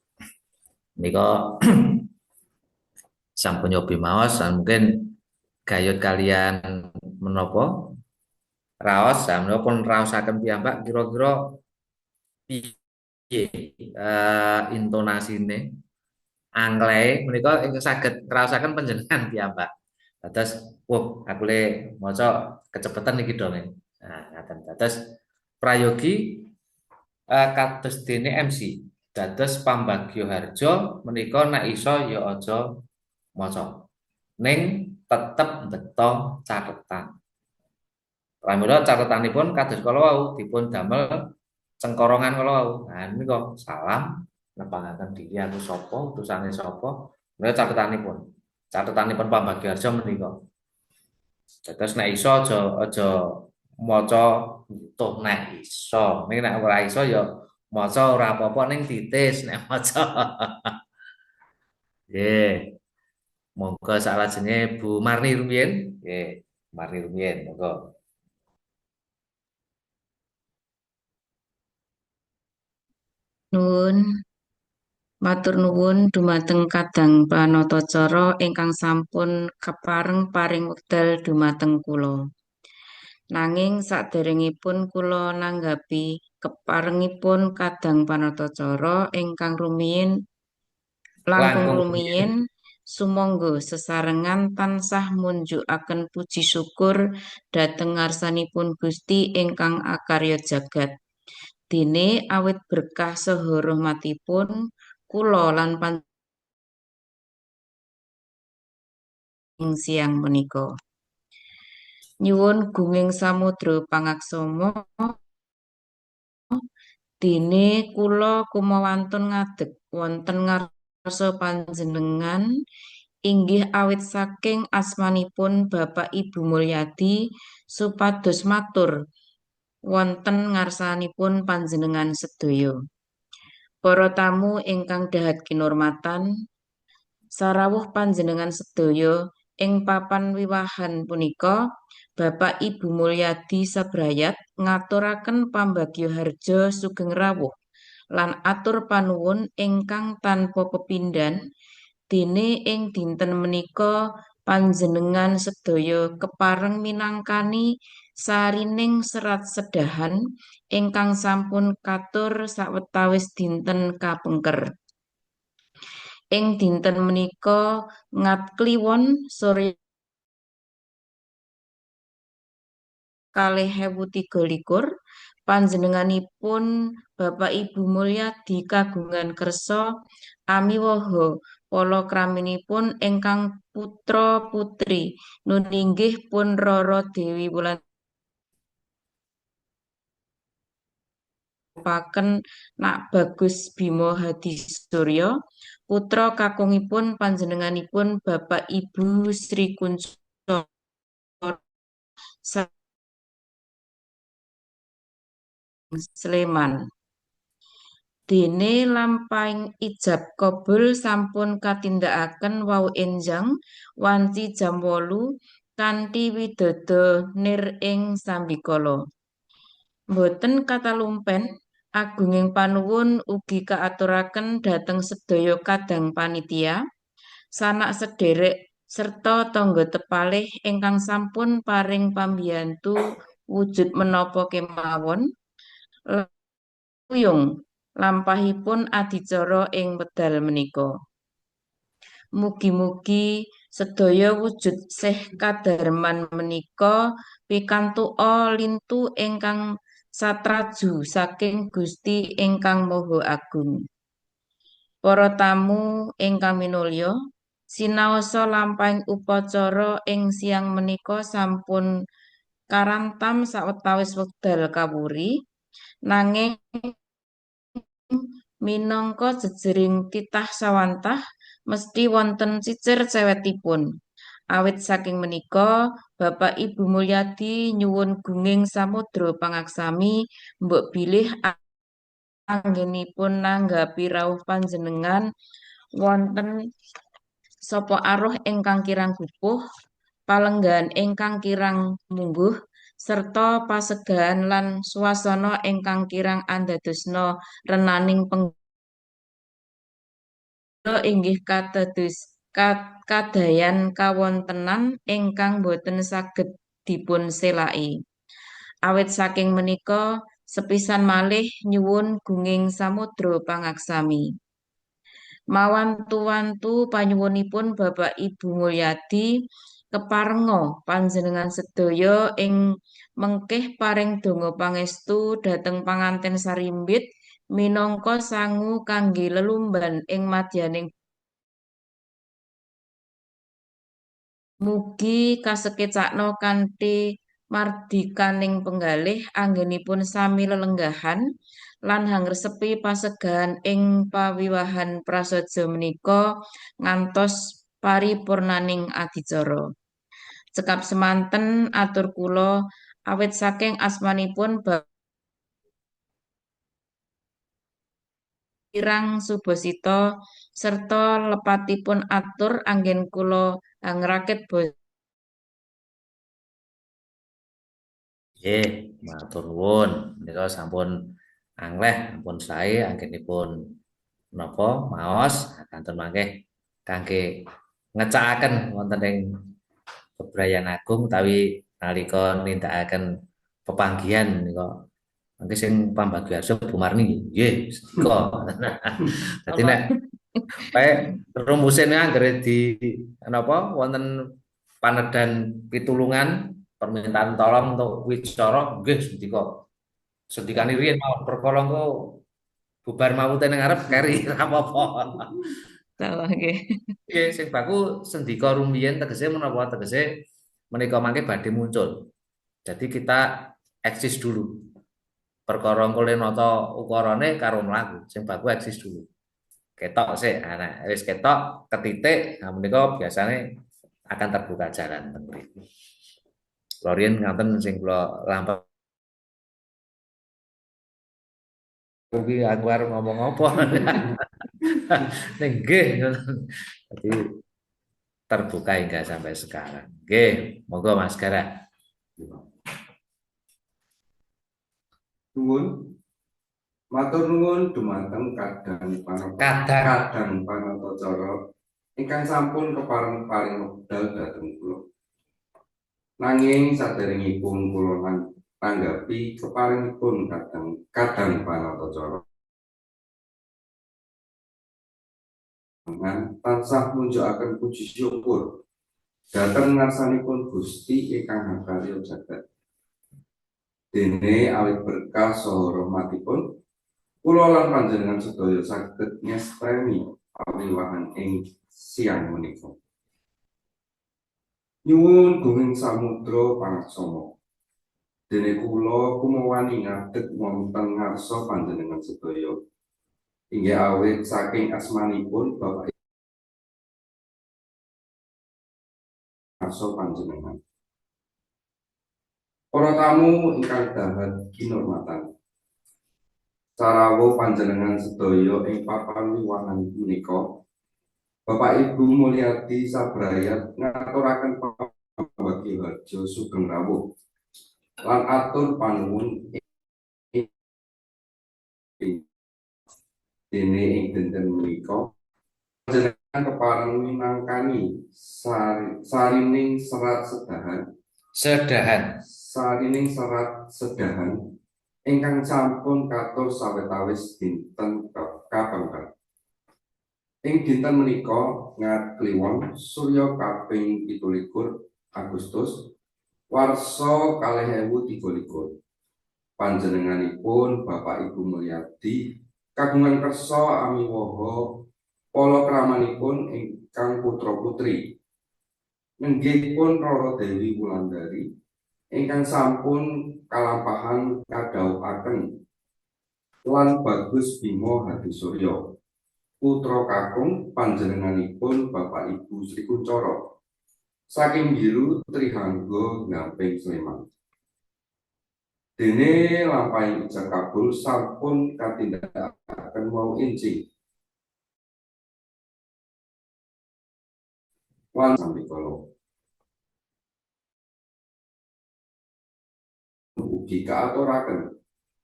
Speaker 1: Nika sampun nyobi maos mungkin gayut kalian menapa raos menapa raosaken piyambak kira-kira piye intonasine angklei menika ingkang saged ngraosaken panjenengan piyambak. Dados aku le maca kecepetan iki dong. Nah, ngaten. Dados prayogi kados dene MC. Dados pambagio harja menika nek iso ya aja maca. Ning tetep mbeta catetan. Pramila catetanipun kados kala wau dipun damel cengkorongan kala wau. Nah menika salam nepangaken diri aku sapa, utusane sapa. Menika catetanipun. Catetanipun pambagio harja menika. Dados nek iso aja maca utuh nek iso. Ning nek ora iso ya maca ora apa-apa ning ditis nek maca. Nggih. Monggo salajenge Bu Marni rumiyin. Nggih, Marni rumiyin monggo.
Speaker 3: Nuwun, matur nuwun dumateng kadang panatacara ingkang sampun kepareng paring wekdal dumateng kula. Nanging saderengipun kula nanggapi keparengipun kadang panatacara ingkang rumiyin langkung rumiyin sumangga sesarengan tansah munjukaken puji syukur dhateng ngarsanipun Gusti ingkang akarya jagat. Dene awit berkah saha rahmatipun kula lan panjenengan siang menika. Nyuwun gunging samudra pangaksama dene kula kumawantun ngadeg wonten ngarsa panjenengan inggih awit saking asmanipun Bapak Ibu Mulyadi supados matur wonten ngarsanipun panjenengan sedaya. Para tamu ingkang dahat kinurmatan, sarawuh panjenengan sedaya ing papan wiwahan punika, Bapak Ibu Mulyadi Sabrayat ngaturaken pambagya harja sugeng rawuh lan atur panuwun ingkang tanpa pepindhan dene ing dinten menika panjenengan sedaya kepareng minangkani sarining serat sedahan ingkang sampun katur sawetawis dinten kapengker. Ing dinten menika ngat kliwon Surya 2023 panjenenganipun Bapak Ibu Mulyadi kagungan kersa amiwaha palakraminipun ingkang putra putri nuninggih pun Rara Dewi Wulandari paken Nak Bagus Bima Hadisurya putra kakungipun panjenenganipun Bapak Ibu Sri Kuncoro Sleman. Dene lampahing ijab kabul sampun katindakaken wau enjang wanci jam 8 kanthi widada nir ing sambikala. Mboten katalumpen agunging panuwun ugi kaaturaken dhateng sedaya kadang panitia, sanak sedherek serta tangga tepalih ingkang sampun paring pambiyantu wujud menapa kemawon langkung lampahipun adicara ing wekdal menika. Mugi-mugi sedaya wujud Syekh Kadarman menika pikantuka lintu ingkang satraju saking Gusti ingkang Maha Agung. Para tamu ingkang minulya, sinaosa lampahing upacara ing siang menika sampun karantam sawetawis wekdal kawuri, nanging minangka jejering titah sawantah mesti wonten cicir cewetipun. Awit saking menika, Bapak Ibu Mulyadi nyuwun gunging samudra pangaksami mbok bilih anggenipun nanggapi rawuh panjenengan wonten sapa aruh ingkang kirang gupuh, palenggahan ingkang kirang mungguh, serta pasegahan lan swasana ingkang kirang andadosna renaning inggih kados kadayan kawontenan ingkang boten saged dipun selaki. Awit saking menika sepisan malih nyuwun gunging samudra pangaksami. Mawantu-wantu panyuwunipun Bapak Ibu Mulyadi keparenga panjenengan sedaya ing mengkih paring donga pangestu dhateng panganten sarimbit minangka sangu kangge lelumban ing madyaning mugi kasekecakna kanthi mardikaning penggalih anggenipun sami lelenggahan lan hangresepi pasegahan ing pawiwahan prasaja menika ngantos paripurnaning adicara. Cekap semanten atur kula awit saking asmanipun kirang Subasita serta lepatipun atur anggen kula angrakit
Speaker 1: Nggih, matur nuwun. Menika sampun angleh ampun sae anggenipun menapa maos kantun mangke kangge ngecakaken wonten ing Bebrayan Agung utawi nalika nindakaken pepanggihan menika mangke sing pambagya harsa Bu Marni nggih sedika. Dadi nek bae rumusine anggere di napa wonten panedan pitulungan permintaan tolong untuk wicara nggih sedika Sendikane riyen mau perkara engko bubar mawute ning ngarep keri ra apa-apa.
Speaker 3: Tahu nggih.
Speaker 1: Nggih, sing baku sendika rumiyin tegese menapa tegese menika mangke badhe muncul. Jadi kita eksis dulu. Perkara engko le nata ukarane karo mlaku, sing baku eksis dulu. Ketok sih, nah, wis ketok ketitik, nah menika biasane akan terbuka jalan teng mriku. Kula riyen ngaten sing kula lampah kuwi aku arep ngomong apa. Ning nggih ngoten. Jadi terbuka hingga sampai sekarang. Nggih, monggo Mas Gara.
Speaker 5: Nuwun, matur nuwun dumateng kadang panatacara ingkang sampun kepareng-paring wekdal dhateng kula. Nanging saderengipun kula tanggapi keparingipun kadang panatacara tansah munjukaken puji syukur dhateng ngarsanipun Gusti ingkang makarya jagat. Dene awit berkah saha rahmatipun kula lan panjenengan sedaya saged ngestremi pawiwahan ing siang menika. Nyuwun gunging samudra pangaksama. Dene kula kumawani ngadeg wonten ngarsa panjenengan sedaya. Inggih awit saking asmanipun Bapak ngarsa panjenengan. Para tamu ingkang dahat kinurmatan. Sarawo panjenengan sedaya ing papan wiwahan punika. Bapak Ibu Mulyadi sabrayat ngaturaken pambagio harjo sugeng rawuh lan atur panuwun dene ing dinten menika panjenengan kepareng minangkani sarining serat sedahan ingkang sampun katur sawetawis dinten kapengker. Ing dinten menika ngadkliwon Surya kaping 17 Agustus warsa 2023. Panjenenganipun Bapak Ibu Mulyadi kagungan kersa amiwaha palakramanipun ingkang putra-putri. Nenggihipun Rara Dewi Wulandari ingkang sampun kalampahan kadhawuhaken lan Bagus Bima Hadisurya. Putra kakung panjenenganipun Bapak Ibu Sri Kuncoro saking Biru Trihangga Gamping Sleman. Dene lampahing ijab kabul sampun katindakaken wau inci. Wan sambikala. Ugi kaaturaken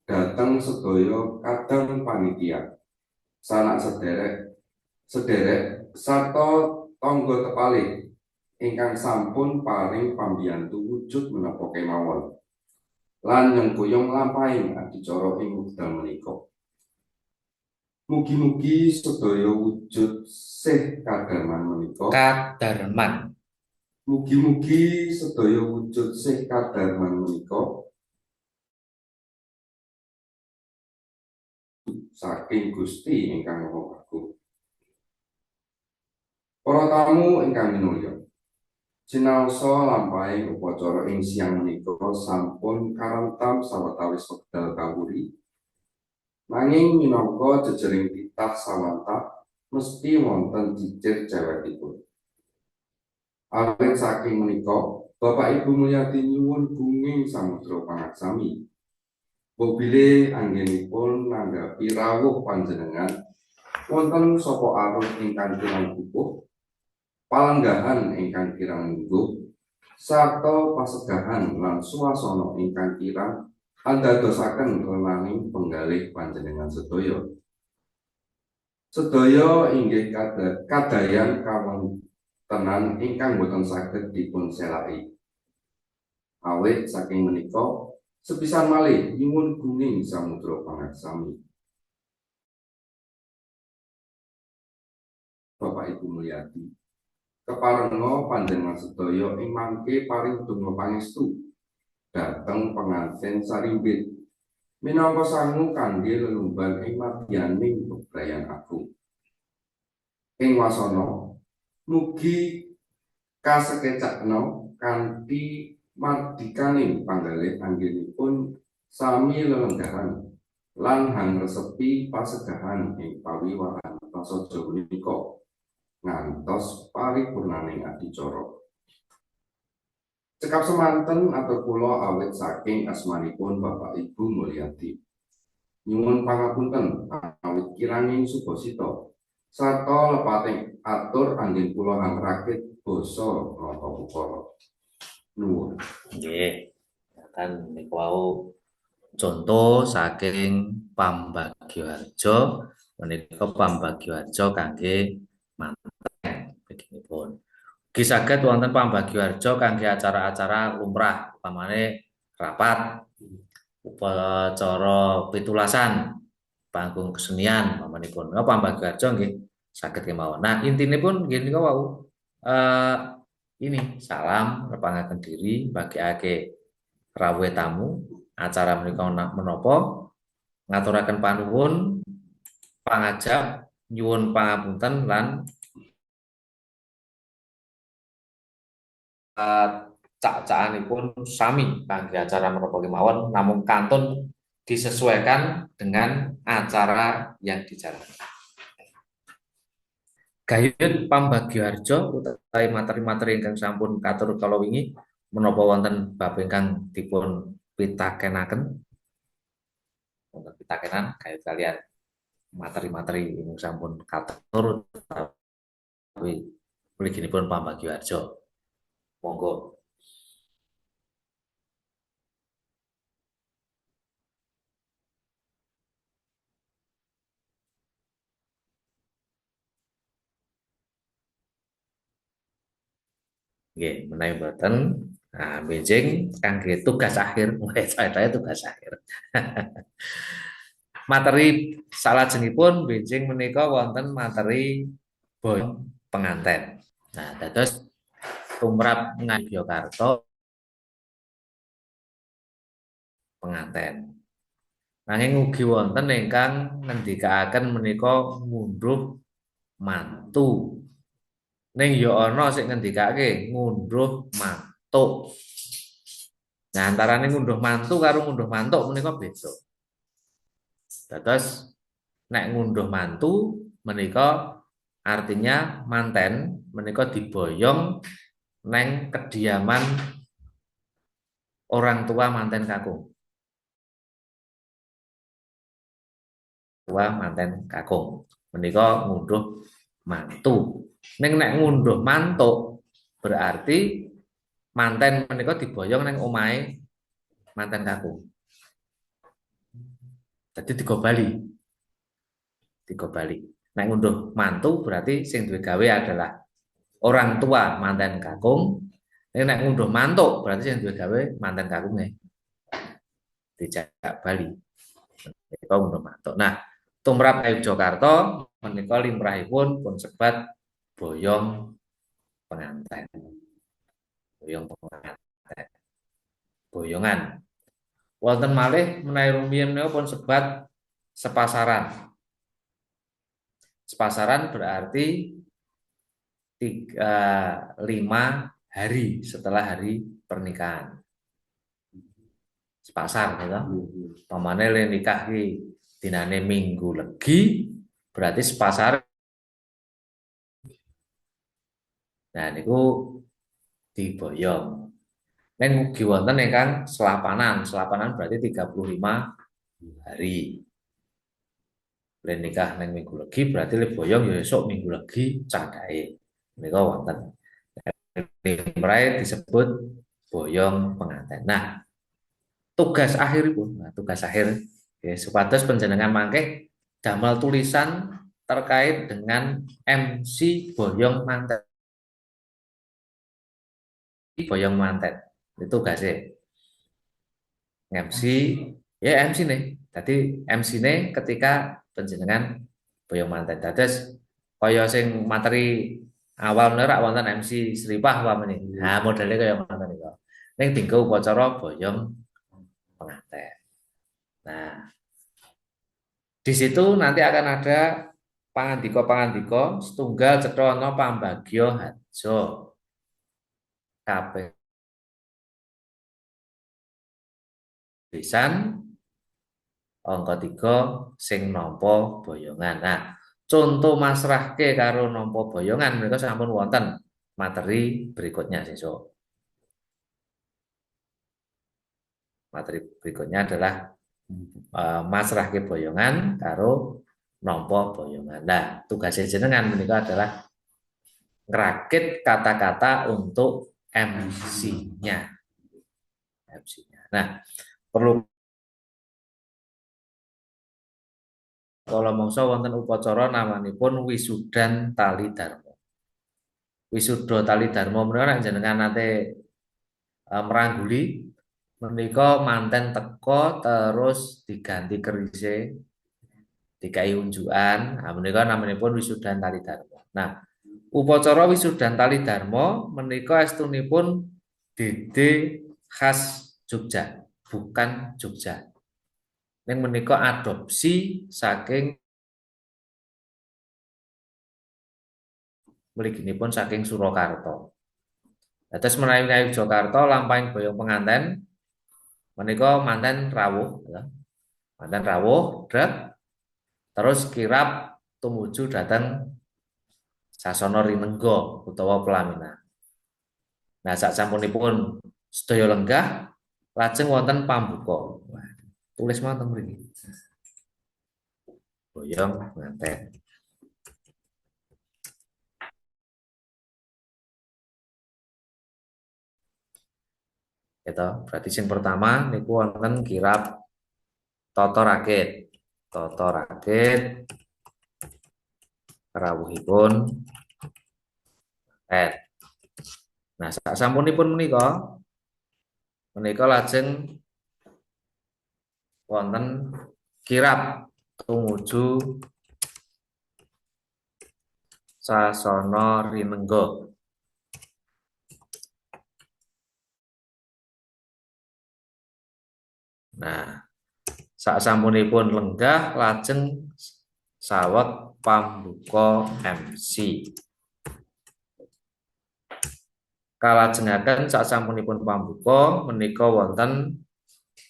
Speaker 5: dhateng sedaya kadang panitia. Sanak sederek sarta tangga tepalih ingkang sampun paring pambiyantu wujud menapa kemawon lan nyengkuyung lampahing adicara ing wekdal menika. Mugi-mugi sedaya wujud sih kadarman menika. Mugi-mugi sedaya wujud sih kadarman menika saking Gusti ingkang Maha Agung. Para tamu ingkang minulya, sinaosa lampahing upacara ing siang menika sampun karantam sawetawis wekdal kawuri. Nanging minangka jejering titah sawantah mesti wonten cicir cewekipun. Awit saking menika, Bapak Ibu Mulyadi nyuwun gunging samudra pangaksami. Bobile anggenipun nanggapi rawuh panjenengan wonten sapa arus ingkang kirang pupuh, palenggahan ingkang kirang mungguh, sarta pasegahan lan swasana ingkang kirang andadosaken renaning penggalih panjenengan sedaya. Sedaya inggih kadayan kawontenan ingkang boten saged dipun selaki. Awit saking menika sepisan malih nyuwun gunging samudra pangaksami. Bapak Ibu Mulyadi, keparenga panjenengan sedaya ing mangke paring donga pangestu dhateng pengantin sarimbit minangka sangu kangge lelumban ing madyaning bebrayan agung. Ing wasana mugi kasekecakna kanthi mardikaning panggalih anggenipun sami lelenggahan lan hangresepi pasedahan ing pawiwahan prasaja punika ngantos paripurnaning adicara. Cekap semanten atur kula awit saking asmanipun Bapak Ibu Mulyadi. Nyuwun pangapunten awit kiranging subasita sarta lepating atur anggen kula hangrakit basa nata ukara. Nuwun.
Speaker 1: Nggih, kan niku wau contoh saking pambagioharja menika pambagioharja kangge manten beginipun. Ugi saged wonten pambagioharja kangge acara-acara lumrah, upamane rapat, upacara pitulasan, panggung kesenian pamanipun. Pambagioharja nggih saged kemawon. Nah, intinipun nggih nika wau ini salam repangaken diri bagiake rawuh tamu acara menika menapa ngaturaken panuwun pangajap nyuwun pangapunten lan cak-cakanipun sami kangge acara menapa kemawon namung kantun disesuaikan dengan acara yang dijalankan. Gayut pambagioharja utawi materi-materi ingkang sampun katur kala wingi menapa wonten bab ingkang dipun pitakenaken wonten pitakenan gayut kalian materi-materi ingkang sampun katur utawi mliginipun pambagioharja. Monggo. Nggih, menawi boten, nah benjing kangge tugas akhir, saya tugas akhir. Materi salajengipun benjing menika wonten materi boyong penganten. Nah, dados tumrap Ngayogyakarta penganten. Nanging ugi wonten ingkang ngendikaaken menika ngunduh mantu. Ning ya ana sing ngendikake ngunduh mantuk. Nah, antarane ngunduh mantu karo ngunduh mantuk menika beda. Dados nek ngunduh mantu menika artinya manten menika diboyong neng kediaman orang tua manten kakung. Tua manten kakung menika ngunduh mantu. Neng nek ngunduh mantuk berarti manten menika diboyong neng omahe manten kakung. Jadi tiga bali. Nek ngunduh mantu berarti sing duwe gawe adalah orang tua manten kakung. Nek ngunduh mantuk berarti sing duwe gawe manten kakunge. Dijak bali. Menika ngunduh mantuk. Nah, tumrap Ngayogyakarta menika limrahipun pun sebat boyong penganten. Boyong penganten. Boyongan. Wonten malih menawi rumiyin menika pun sebat sepasaran. Sepasaran berarti 5 hari setelah hari pernikahan. Sepasar gitu. Pamane le nikah ki dinane Minggu Legi berarti sepasar. Nah niku diboyong. Neng ugi wonten ingkang selapanan. Selapanan berarti 35 hari. Le nikah neng Minggu Legi berarti le boyong ya esuk Minggu Legi candhae. Menika wonten. Limrahe disebut boyong penganten. Nah, tugas akhir ya, supados panjenengan mangke damel tulisan terkait dengan MC boyong manten. Boyong manten itu tugasnya MC ya MC nih. Tadi MC nih ketika panjenengan boyong manten. Dados kaya sing materi awal nerak wonten MC Sripah umpamane. Nah, modelnya kaya ngoten niku. Ning dinggo upacara boyong penganten. Nah, di situ nanti akan ada pangandika setunggal cetha ana pambagya harja. Kabeh pisan angka 3 sing nampa boyongan. Nah, contoh masrahke karo nampa boyongan menika sampun wonten materi berikutnya sesuk. Materi berikutnya adalah masrahke boyongan karo nampa boyongan. Nah, tugasnya jenengan menika adalah ngerakit kata-kata untuk MC-nya. MC-nya. Nah, perlu kala mangsa wonten upacara namanipun wisudan tali dharma. Wisuda tali dharma menika nek jenengan nate merangguli menika manten teka terus diganti kerise dikai unjukan. Nah, menika namanipun wisudan tali dharma. Nah, upacara wisudan tali dharma menika estunipun Dede khas Jogja, bukan Jogja. Ning menika adopsi saking mliginipun saking Surakarta. Dados menawi Jakarta lampahing boyong penganten menika manten rawuh ya. Manten rawuh drek terus kirap tumuju dhateng sasana rinengga utawa pelaminan. Nah, sasampunipun sedaya lenggah lajeng wonten pambuka. Tulis mawon mriki. Boyong penganten. Gitu. Berarti yang pertama niku wonten kirap tata rakit. Tata rakit rawuhipun Nah, sasampunipun menika lajeng wonten kirap tumuju sasana rinengga. Nah, sasampunipun lenggah lajeng saweg pambuka MC. Kalajengaken sasampunipun pambuka menika wonten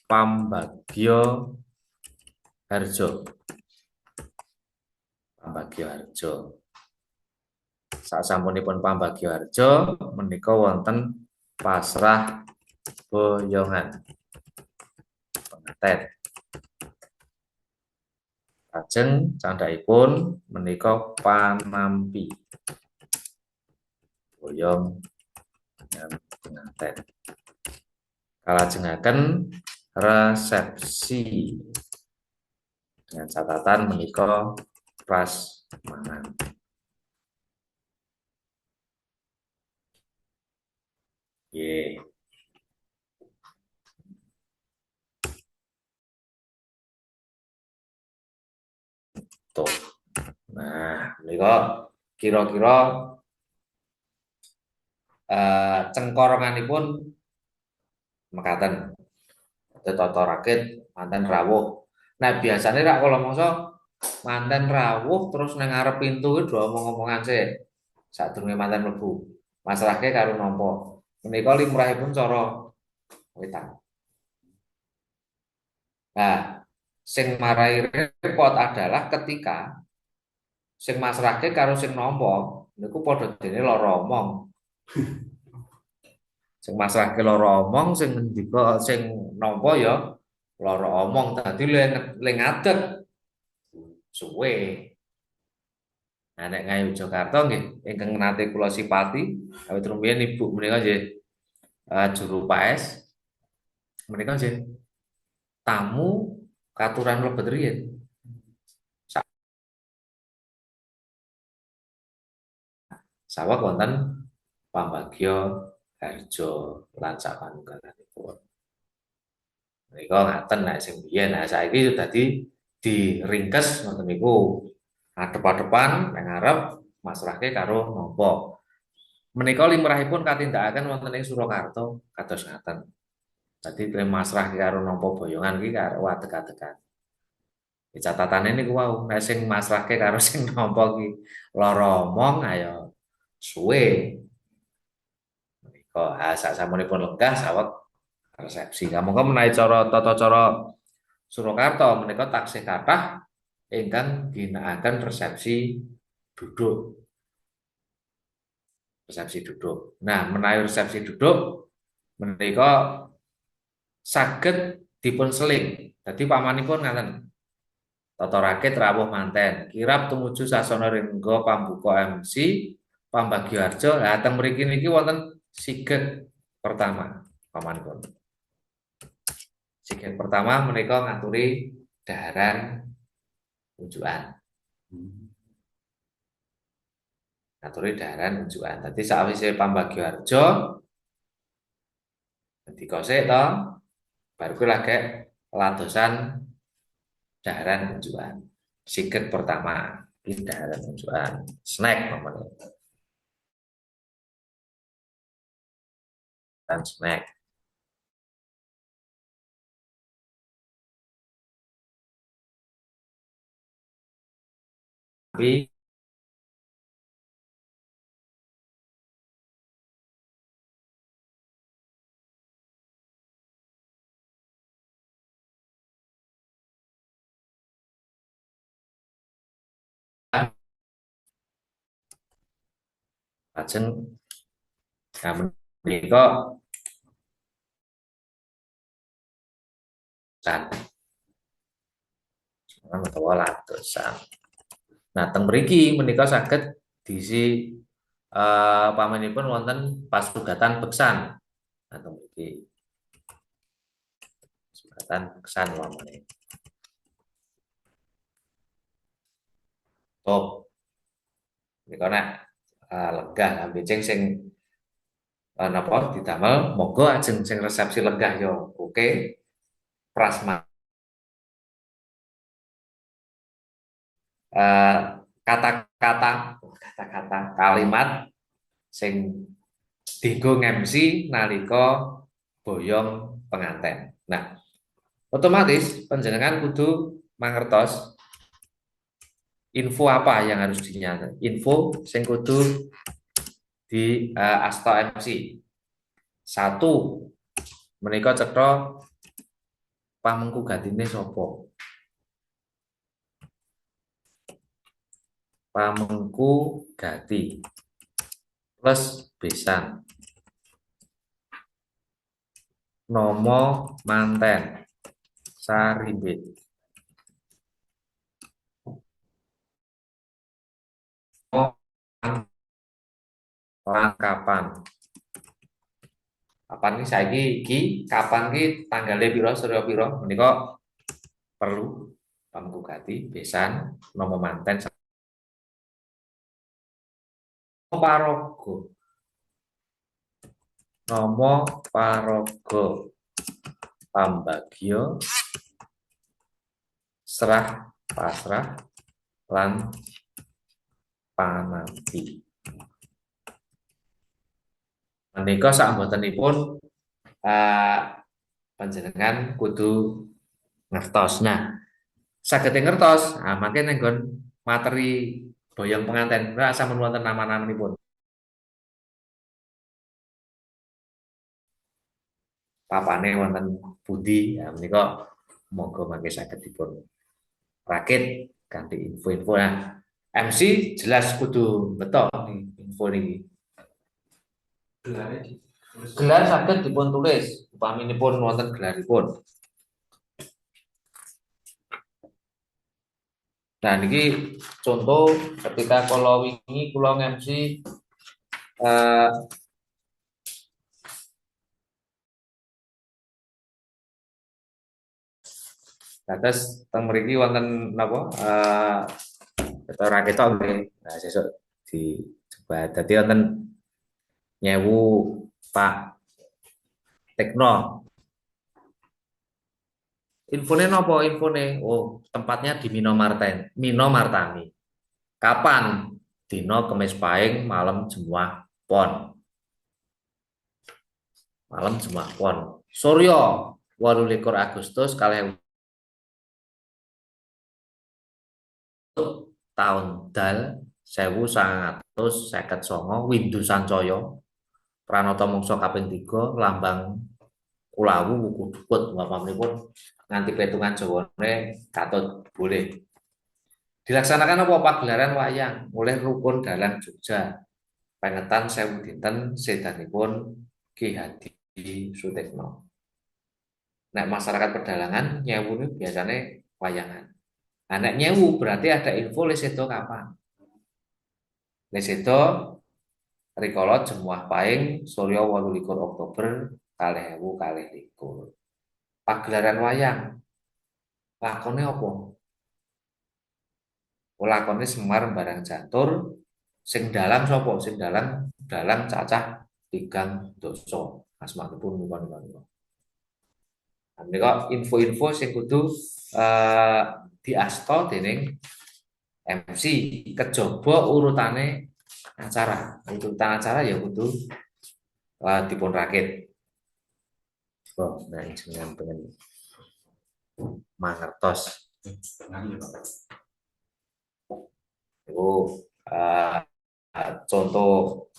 Speaker 1: pambagya harja. Pambagya harja. Sasampunipun pambagya harja menika wonten pasrah boyongan. Penganten. Lajeng candhaipun menika panampi. Boyong penganten. Kalajengaken resepsi dengan catatan menika prasmanan. Ye. Tuh. Nah, menika kira-kira cengkoronganipun mekaten. Tata rakit manten rawuh. Nah, biasanya rak kalau mangsa manten rawuh terus nang ngarep pintu kuwi omong-omongan sik. Sadurunge manten mlebu. Masalahke karo nampa. Menika limrahipun cara wetan. Nah, sing marai repot adalah ketika sing masrahke karo sing nampa niku padha dene lara omong. Sing masrahke lara omong, sing ngendika sing nampa ya lara omong. Dadi le ngadeg suwe. Nah, nek Ngayogyakarta nggih ingkang nate kula sipati awit rumiyin ibu menika nggih juru paes menika nggih tamu katuran mlebet riyin. Saweg wonten pambagya harja lan sapanunggalipun. Menika ngaten nek sing biyen. Nah, saiki dadi diringkes ngoten niku. Adep-adepan nang ngarep masrahke karo nampa. Menika limrahipun katindakaken wonten ing Surakarta kados ngaten. Tadi klaim masrah karo nampa boyongan iki karo adeg-adegan. Catatane niku wau, nek sing masrahke karo sing nampa ki lara omong ayo suwe. Menika sak samunipun lenggah saweg resepsi. Monggo menawi cara tata cara Surakarta menika taksih kathah ingkang ginakaken resepsi duduk. Resepsi duduk. Nah, menawi resepsi duduk menika saged dipun seling. Dadi pamanipun ngaten. Tata rakit rawuh manten, kirap tumuju sasana ringga pambuka MC pambagio harja. Lah teng mriki niki wonten siget pertama pamanipun. Siget pertama menika ngaturi daharan unjukan. Ngaturi daharan unjukan. Dadi sawise pambagio harja dikosek to baru kuwi lagi ladosan daharan unjukan. Siget pertama iki daharan unjukan. Snack namanya. Dan snack. Tapi lajeng menika utawa ladosan. Nah, teng mriki menika saged diisi pamanipun wonten pasugatan beksan. Nah, teng mriki pasugatan beksan wamane. Top. Menika nek lenggah ambejing sing napa didamel monggo ajeng sing resepsi lenggah yo oke. Prasma kata-kata kalimat sing dienggo MC nalika boyong penganten. Nah, otomatis panjenengan kudu mangertos info apa yang harus dinyatakan. Info sing kudu di asta MC. 1 menika cetha pamengku gatine sapa? Pamengku gati plus besan. Nomo manten saribit. Kapan? Kapan iki saiki iki kapan iki tanggale pira surya pira menika perlu pamengku gati besan nomo manten paraga. Nomo paraga pambagio serah pasrah lan pananti. Menika sabotenipun panjenengan kudu ngertos. Nah, saged ngertos, mangke nenggon materi boyong penganten ora sampun wonten nama-namanipun. Papane wonten pundi? Ya menika monggo mangke saged dipun rakit kanthi info-info. Nah, MC jelas kudu beto info niki. Gelar saged dipun tulis upaminipun wonten gelaripun. Nah niki contoh ketika kula wingi kula MC dados teng mriki wonten napa kita nggih. Nah sesuk dicoba dadi wonten nyewu Pak Tekno. Infone napa infone? Oh, tempatnya di Mino Martani. Kapan? Dino Kemis Pahing malam Jumat Pon. Malam Jumat Pon. Surya 28 Agustus kalih tahun dal 1959 Windu Sancaya pranata mangsa kaping 3 lambang Kulawu wuku dukut bapak-bapak nganti petungan Jawane katut boleh dilaksanakan apa pagelaran wayang oleh Rukun Dalang Jogja pengetan 1000 dinten sedanipun Ki Hadi Sutekno. Nek masyarakat pedalangan nyewu ini biasanya wayangan. Nah, nek nyewu berarti ada info lesedo kapan? Lesedo rikala Jemuah Paing Surya 28 Oktober 2022. Pagelaran wayang lakone apa? Lakone Semar Barang Jatur sing dalang sapa? Sing dalang cacah 3 dosa. Asmanipun niku. Menika info-info sing kudu diasta dening MC kejaba urutane acara. Urutan acara ya kudu dipun rakit. Oh, nah jenengan pengen mangertos. Iku contoh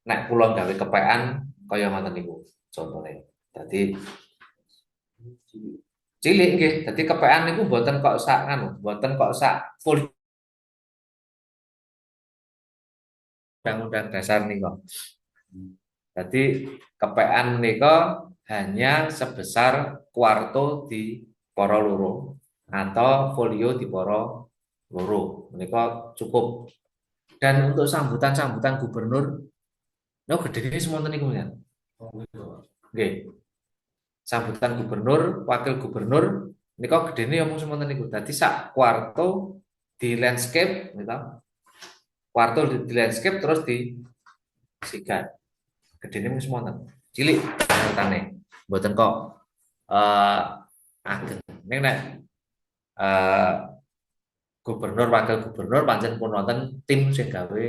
Speaker 1: nek kula gawe kepekan kaya ngoten niku contone. Dadi cilik nggih, dadi kepekan niku mboten kok sak mboten kok sak full Undang-Undang Dasar nika. Jadi kepekan nika hanya sebesar kuarto di poro loro atau folio di poro loro. Menika cukup. Dan untuk sambutan gubernur, no gedene semonten niku kan. Nggih. Sambutan gubernur, wakil gubernur nika gedene omong semonten niku. Dadi sak kuarto di landscape gitu. Kuarto di landscape terus di sigat. Gedene mung semonten. Cilik samutane. Mboten kok ageng. Ning nek gubernur wakil gubernur pancen pun wonten tim sing gawe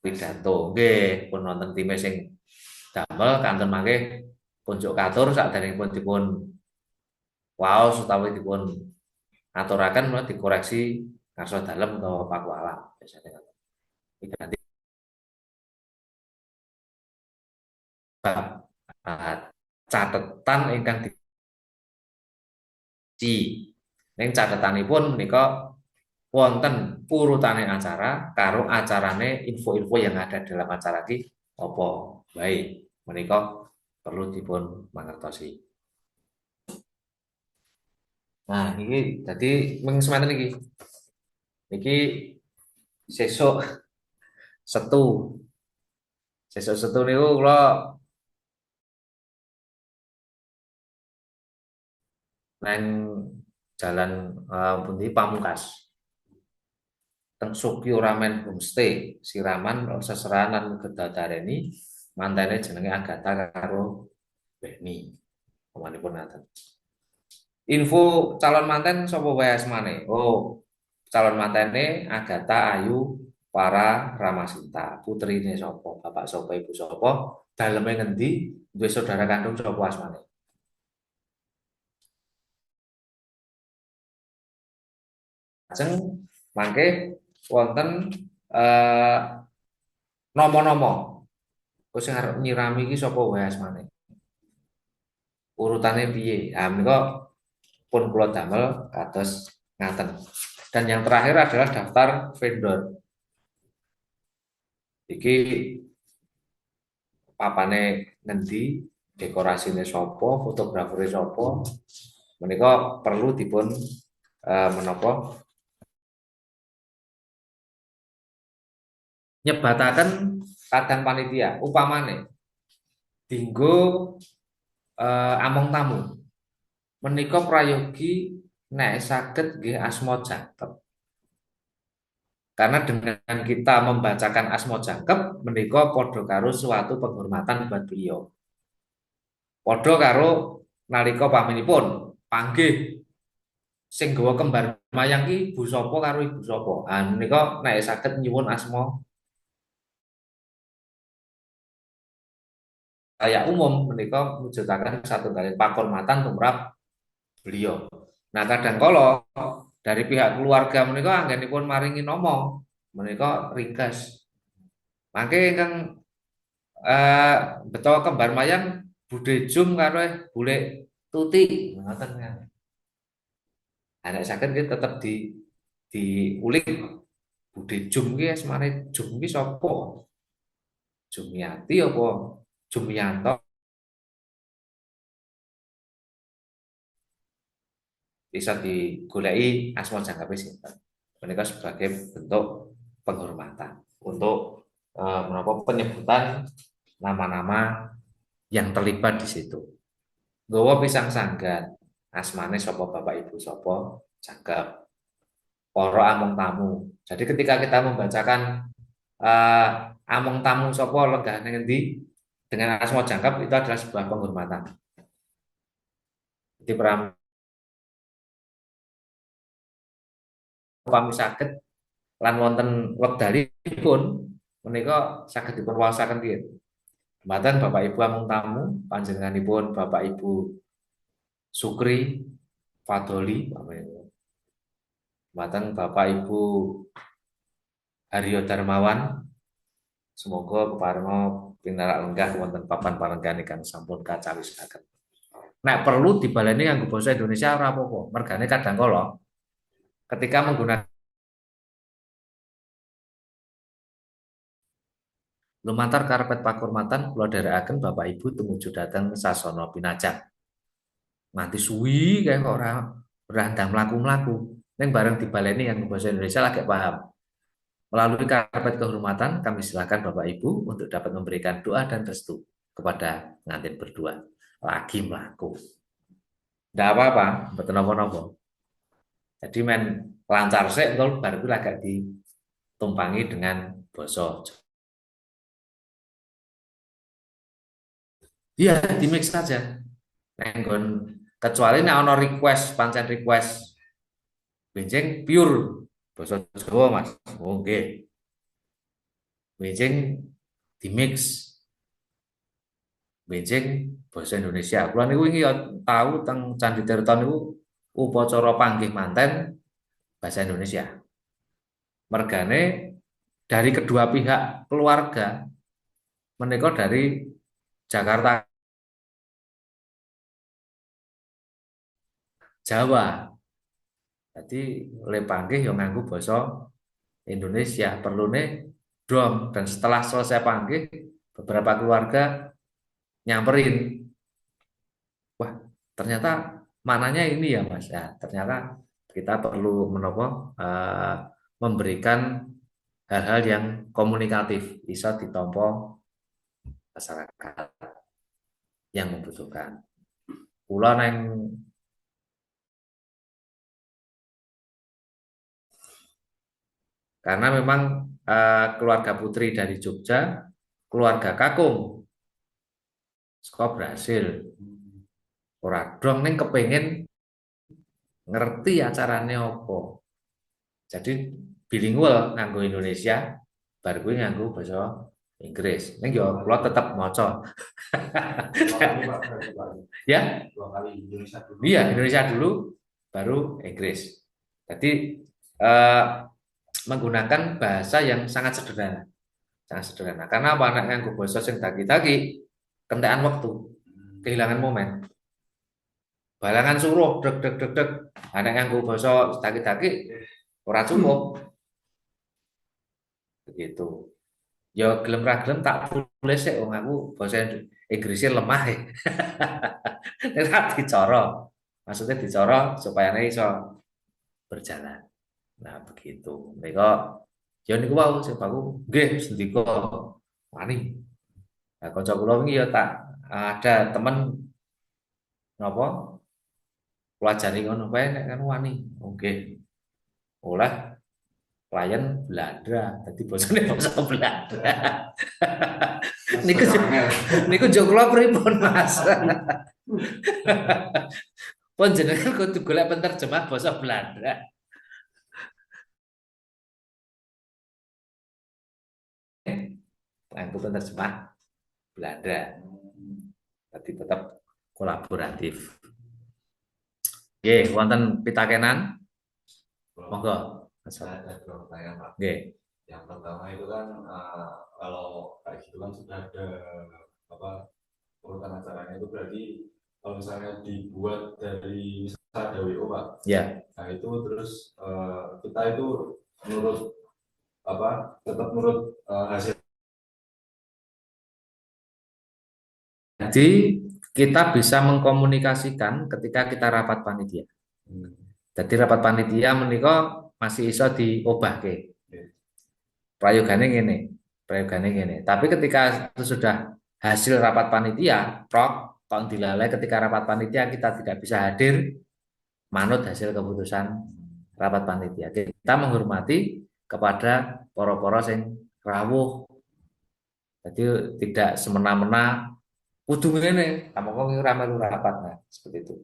Speaker 1: pidato. Nggih, pun wonten time sing damel kanten mangke punjuk katur sakderengipun dipun waos utawi dipun aturaken menawi dikoreksi ngarsa dalem utawa pakualam biasane ngoten. Ganti catetan ingkang di ning catetanipun menika wonten urutane acara karo acarane info-info yang ada dalam acara iki apa wae menika perlu dipun mangertosi. Nah, iki dadi mung semanten iki. Iki sesuk Setu. Sesuk Setu niku kula nang jalan pundi Pamungkas. Teng Sukyo Ramen Homestay, siraman seseranan Gedadareni, mantene jenenge Agatha karo Beni. Pamanipun ngaten. Info calon manten sapa wae asmane? Oh, calon mantene Agatha Ayu Para Ramasinta. Putrine sapa? Bapak sapa, ibu sapa? Daleme ngendi? Duwe saudara kandung sapa asmane? Lajeng mangke wonten nomo-nomo. Kok sing arep nyirami iki sapa wae asmane? Urutane piye? Ah menika pun kula damel kados ngaten. Dan yang terakhir adalah daftar vendor. Iki papane ngendi, dekorasine sapa, fotografere sapa. Menika perlu dipun menapa nyebataken kadang panitia upamane dinggo among tamu menika prayogi nek saged nggih asma jangkep karena dengan kita membacakan asma jangkep menika padha karo suatu penghormatan buat beliau padha karo nalika paminipun panggih sing gawa kembar mayang ki ibu sapa karo ibu sapa menika nek saged nyuwun asma khalayak umum menika mujudaken satunggaling pakurmatan tumrap beliau. Nah, kadang kala dari pihak keluarga menika anggenipun maringi nama menika ringkes. Mangke ingkang beto kembar mayang Bude Jum karo Bule Tuti ngoten kan. Anak saged nggih tetep diulik Bude Jum ki asmane Jum ki sapa? Jumiati apa Jumianto? Bisa digoleki asma jangkepe sinten. Menika sebagai bentuk penghormatan untuk menapa penyebutan nama-nama yang terlibat di situ. Nggawa pisang sanggan, asmane sapa bapak ibu sapa jangkep. Para among tamu. Jadi ketika kita membacakan among tamu sapa lenggah ning endi dengan asma jangkep itu adalah sebuah penghormatan. Jadi pami saged lan wonten wekdalipun menika saged dipun waosaken nggih. Dumateng Bapak Ibu amung tamu panjenenganipun Bapak Ibu Sukri Fadoli, dumateng Bapak Ibu Haryo Darmawan, semoga keparenga pinarak lenggah wonten papan palenggan ingkang sampun kacawisaken. Nek perlu dibaleni nganggo basa Indonesia ora apa-apa. Mergane kadang kala ketika menggunakan lumantar karpet pakurmatan kula dherekaken Bapak Ibu tumuju dhateng sasana pinajak. Nganti suwi kayak kok ora berandang mlaku-mlaku. Ning bareng dibaleni yang bahasa Indonesia lagi paham. Melalui karpet kehormatan kami silakan Bapak Ibu untuk dapat memberikan doa dan restu kepada pengantin berdua. Lagi mlaku. Ndak apa-apa, mboten napa-napa. Jadi men lancar sik betul bar kuwi agak ditumpangi dengan basa. Iya, di mix saja. Nenggon kecuali nek ana request, pancen request benjing pure basa Jawa Mas. Oh nggih. Benjing di mix benjing basa Indonesia. Kula niku wingi tahu teng Candi Tirta niku upacara panggih manten bahasa Indonesia. Mergane dari kedua pihak keluarga menika dari Jakarta Jawa. Jadi oleh panggih yang nganggo basa Indonesia perlune dom dan setelah selesai panggih beberapa keluarga nyamperin, wah ternyata mananya ini ya Mas ya, ternyata kita perlu memberikan hal-hal yang komunikatif bisa ditompo masyarakat yang membutuhkan. Kula neng karena memang keluarga putri dari Jogja, keluarga kakung saka Brasil. Ora dong ning kepengen ngerti acarane apa. Jadi bilingual nganggo Indonesia, bar kuwi nganggo basa Inggris. Ning yo kula tetep maca. Ya? 2 kali Indonesia dulu. Iya, Indonesia dulu baru Inggris. Jadi menggunakan bahasa yang sangat sederhana. Sangat sederhana. Karena apa anak nganggo basa sing daki-daki kentekan waktu, kehilangan momen. Balangan suruh deg deg deg deg. Anak nganggo basa daki-daki ora cukup. Begitu. Ya gelem ra gelem tak tulis sik wong aku basa Inggrisnya lemah ya. Nek dicara. Maksudnya dicara supaya iso berjalan. Nah, begitu. Mereka ya niku wau sing baku nggih sendika wani. Nah, kanca kula wingi ya tak ada temen napa pelajari ngono wae nek kan wani. Oke. Oleh klien Belanda, dadi bosone basa Belanda. Niku jo kula pripun Mas? Pun jenengan kudu golek penerjemah basa Belanda. Aku penerjemah Belanda. Jadi tetap kolaboratif. Oke, wonten pitakenan, monggo.
Speaker 2: Saya ada dua pertanyaan, Pak.
Speaker 1: Oke,
Speaker 2: Yang pertama itu kan kalau kayak gitu kan sudah ada apa urutan acaranya itu berarti kalau misalnya dibuat dari misalnya ada WO, Pak.
Speaker 1: ya.
Speaker 2: Nah itu terus kita itu menurut apa tetap menurut hasil.
Speaker 1: Jadi kita bisa mengkomunikasikan ketika kita rapat panitia. Jadi rapat panitia menika masih iso diobahke. Prayogane ngene, prayogane ngene. Tapi ketika itu sudah hasil rapat panitia, prok, kok dilalai ketika rapat panitia kita tidak bisa hadir, manut hasil keputusan rapat panitia. Kita menghormati kepada poro-poro sing rawuh. Jadi tidak semena-mena kudu ngene, kamu kok ora melu rapat, nah, seperti itu.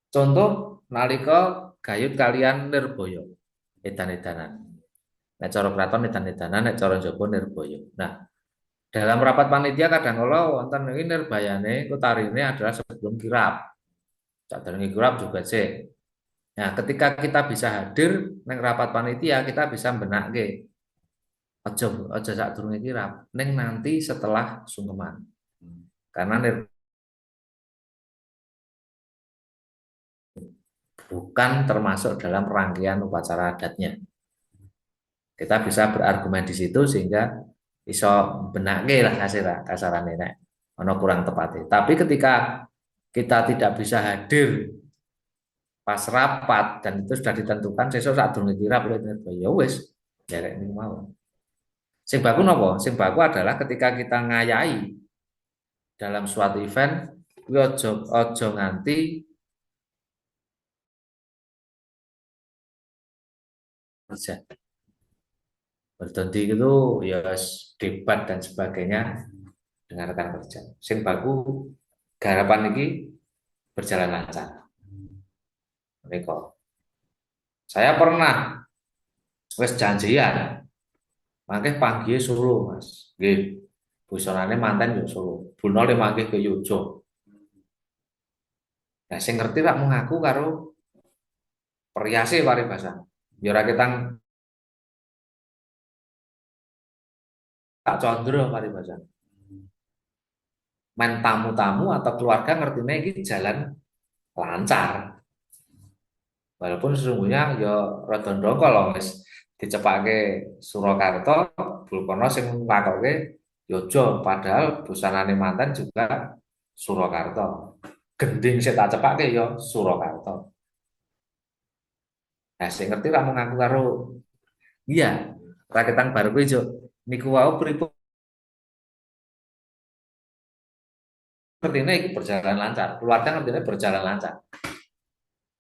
Speaker 1: Contoh nalika gayut kalian Nirboyo, edan-edanan. Nek cara kraton edan-edanan, nek cara njaba Nirboyo. Nah, dalam rapat panitia kadang kala wonten iki nirbayane kutarine adalah sebelum kirap. Sadurunge kirap juga sih. Nah, ketika kita bisa hadir neng rapat panitia, kita bisa benakke. Aja sadurunge kirap, neng nanti setelah sungkeman. Karena bukan termasuk dalam rangkaian upacara adatnya. Kita bisa berargumen di situ sehingga iso benake lah kasarane nek ana kurang tepatnya. Tapi ketika kita tidak bisa hadir pas rapat dan itu sudah ditentukan sesuk sadurunge kirap ya wis derek niku mau. Sing baku napa? Sing baku adalah ketika kita ngayahi dalam suatu event kuwi aja nganti kerja. Berhenti itu ya debat dan sebagainya dengan rekan kerja. Sing baku garapan ini berjalan lancar. Mereka. Saya pernah wis janjian, mangke panggihe Solo, Mas. Nggih. Busonane manten yo Solo. Bunole mangke ke Yojo. Nah, sing ngerti rak mengaku karo periase paribasan. Ya ora ketang tak condro paribasan. Main tamu-tamu atau keluarga ngertine iki jalan lancar. Walaupun sesungguhnya ya rada ndongkol lho wis dicepake Surakarta, Bulkono sing nglakoke Yojo padahal busanane mantan juga Surakarta. Gending sing tak cepake ya Surakarta. Nah, sing ngerti ra mung ngaku karo iya, Raketang Baru kuwi yo niku wau pripun ngertine iki berjalan lancar, keluarga ngertine berjalan lancar.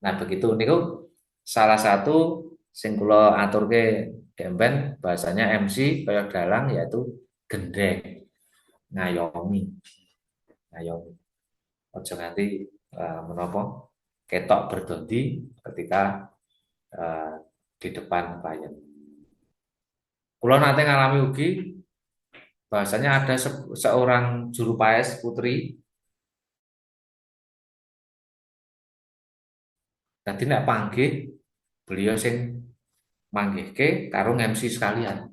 Speaker 1: Nah, begitu niku salah satu sing kula aturke demben bahasanya MC kaya dalang yaitu gendeng ngayomi. Ngayomi. Aja nganti menapa ketok berdondi ketika di depan klien. Kula nate ngalami ugi bahasanya ada seorang juru paes putri. Dadi nek panggih beliau sing manggihke karo MC sekalian.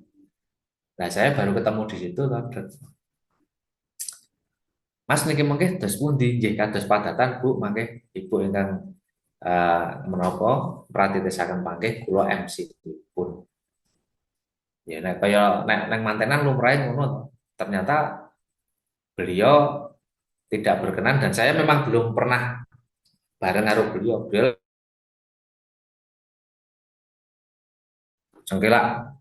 Speaker 1: Nah, saya baru ketemu di situ kan. Mas niki mengke dos pundi? Nggih kados padatan Bu, mangke Ibu ingkang menapa pratitesaken panggih kula MC pun. Ya nek kaya nek nang mantenan lumrahe ngono. Ternyata beliau tidak berkenan dan saya memang belum pernah bareng karo beliau. Beliau jengkelak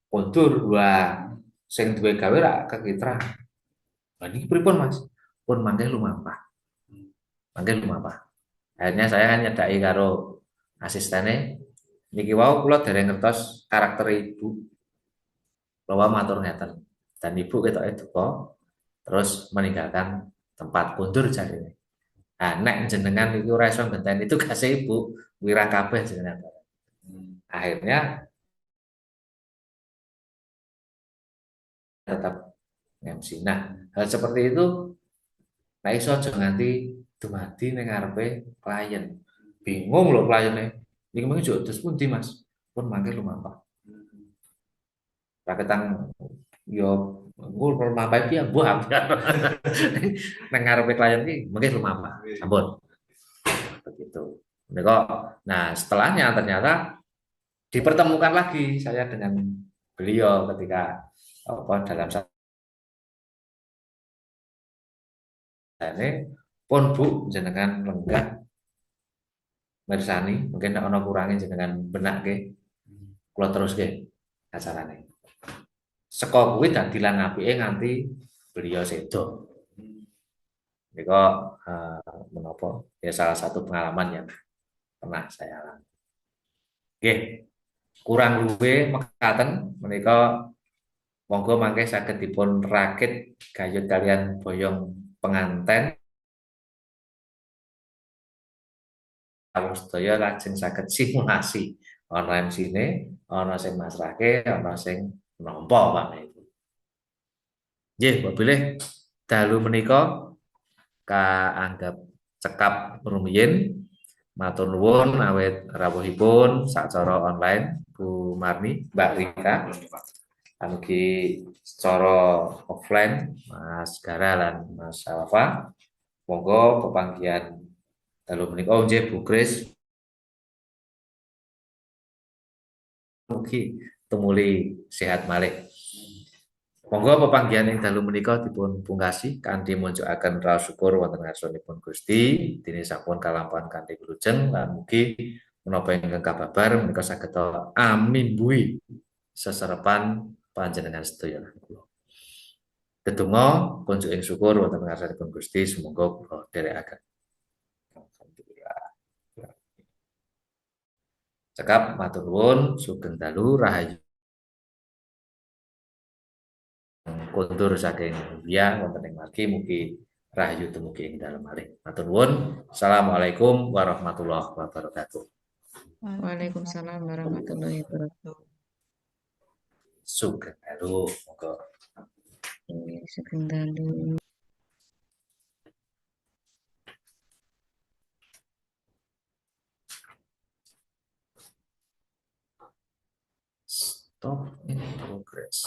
Speaker 1: kondur wah sing duwe gawe ra kekitra. Lah niki pripun Mas? Pun mangke lumampah. Mangke lumampah. Akhirnya saya kan nyedaki karo asistene niki wau kula dereng ngertos karakter Ibu. Kula matur ngeten. Dan Ibu ketoke duka terus meninggalkan tempat kondur jarine. Nah, nek jenengan niku ora iso ngenteni itu gase Ibu, wirang kabeh jenengan. Akhirnya tetap MC. Nah, hal seperti itu Nah iso aja nganti dumadi ning ngarepe klien. Bingung lho kliennya. Iki mengko yo terus pundi Mas? Pun mangke lumampah. Raketan yo ngul lumampah iki ya buah. Nang ngarepe klien iki mengke lumampah. Sampun. Begitu. Nah setelahnya ternyata dipertemukan lagi saya dengan beliau ketika dalam ini pun Bu jenengan lenggah mirsani mungkin nek ana kurange jenengan benakke kula teruske acarane. Saka kuwi dadilan apike nganti beliau sedo. Nika menapa ya salah satu pengalaman yang pernah saya alami. Nggih, kurang luwih mekaten menika monggo mangke saged dipun rakit gayut kalian boyong penganten kalau sedaya lajeng saged simulasi ana MC-ne, ana sing masrahke, ana sing nampa Pak Ibu. Nggih, bilih dalu menika kaanggap cekap rumiyin. Matur nuwun awit rawuhipun sacara online Bu Marni, Mbak Rika. Amugi secara offline Mas Gara lan Mas Alfa. Monggo pepanggihan dalu menika nggih Bu Kris. Mugi tumuli sehat malih. Monggo pepanggihan ing dalu menika dipun pungkasi kanthi munjukaken raos syukur wonten ngarsanipun Gusti dene sampun kalampahan kanthi wilujeng lan mugi menapa ingkang kababar menika saged amimbuhi seserepan panjenengan sedaya. Dedonga kunjuk ing syukur wonten ngarsanipun Gusti semoga kula dherekaken. Cekap matur nuwun sugeng dalu rahayu kondur saking India wonten ing margi mugi rahayu dumugi ing dalem malih. Matur nuwun. Assalamualaikum warahmatullahi wabarakatuh.
Speaker 3: Waalaikumsalam warahmatullahi wabarakatuh.
Speaker 1: Sugeng dalu monggo.
Speaker 3: Sugeng dalu.
Speaker 1: Stop in progress.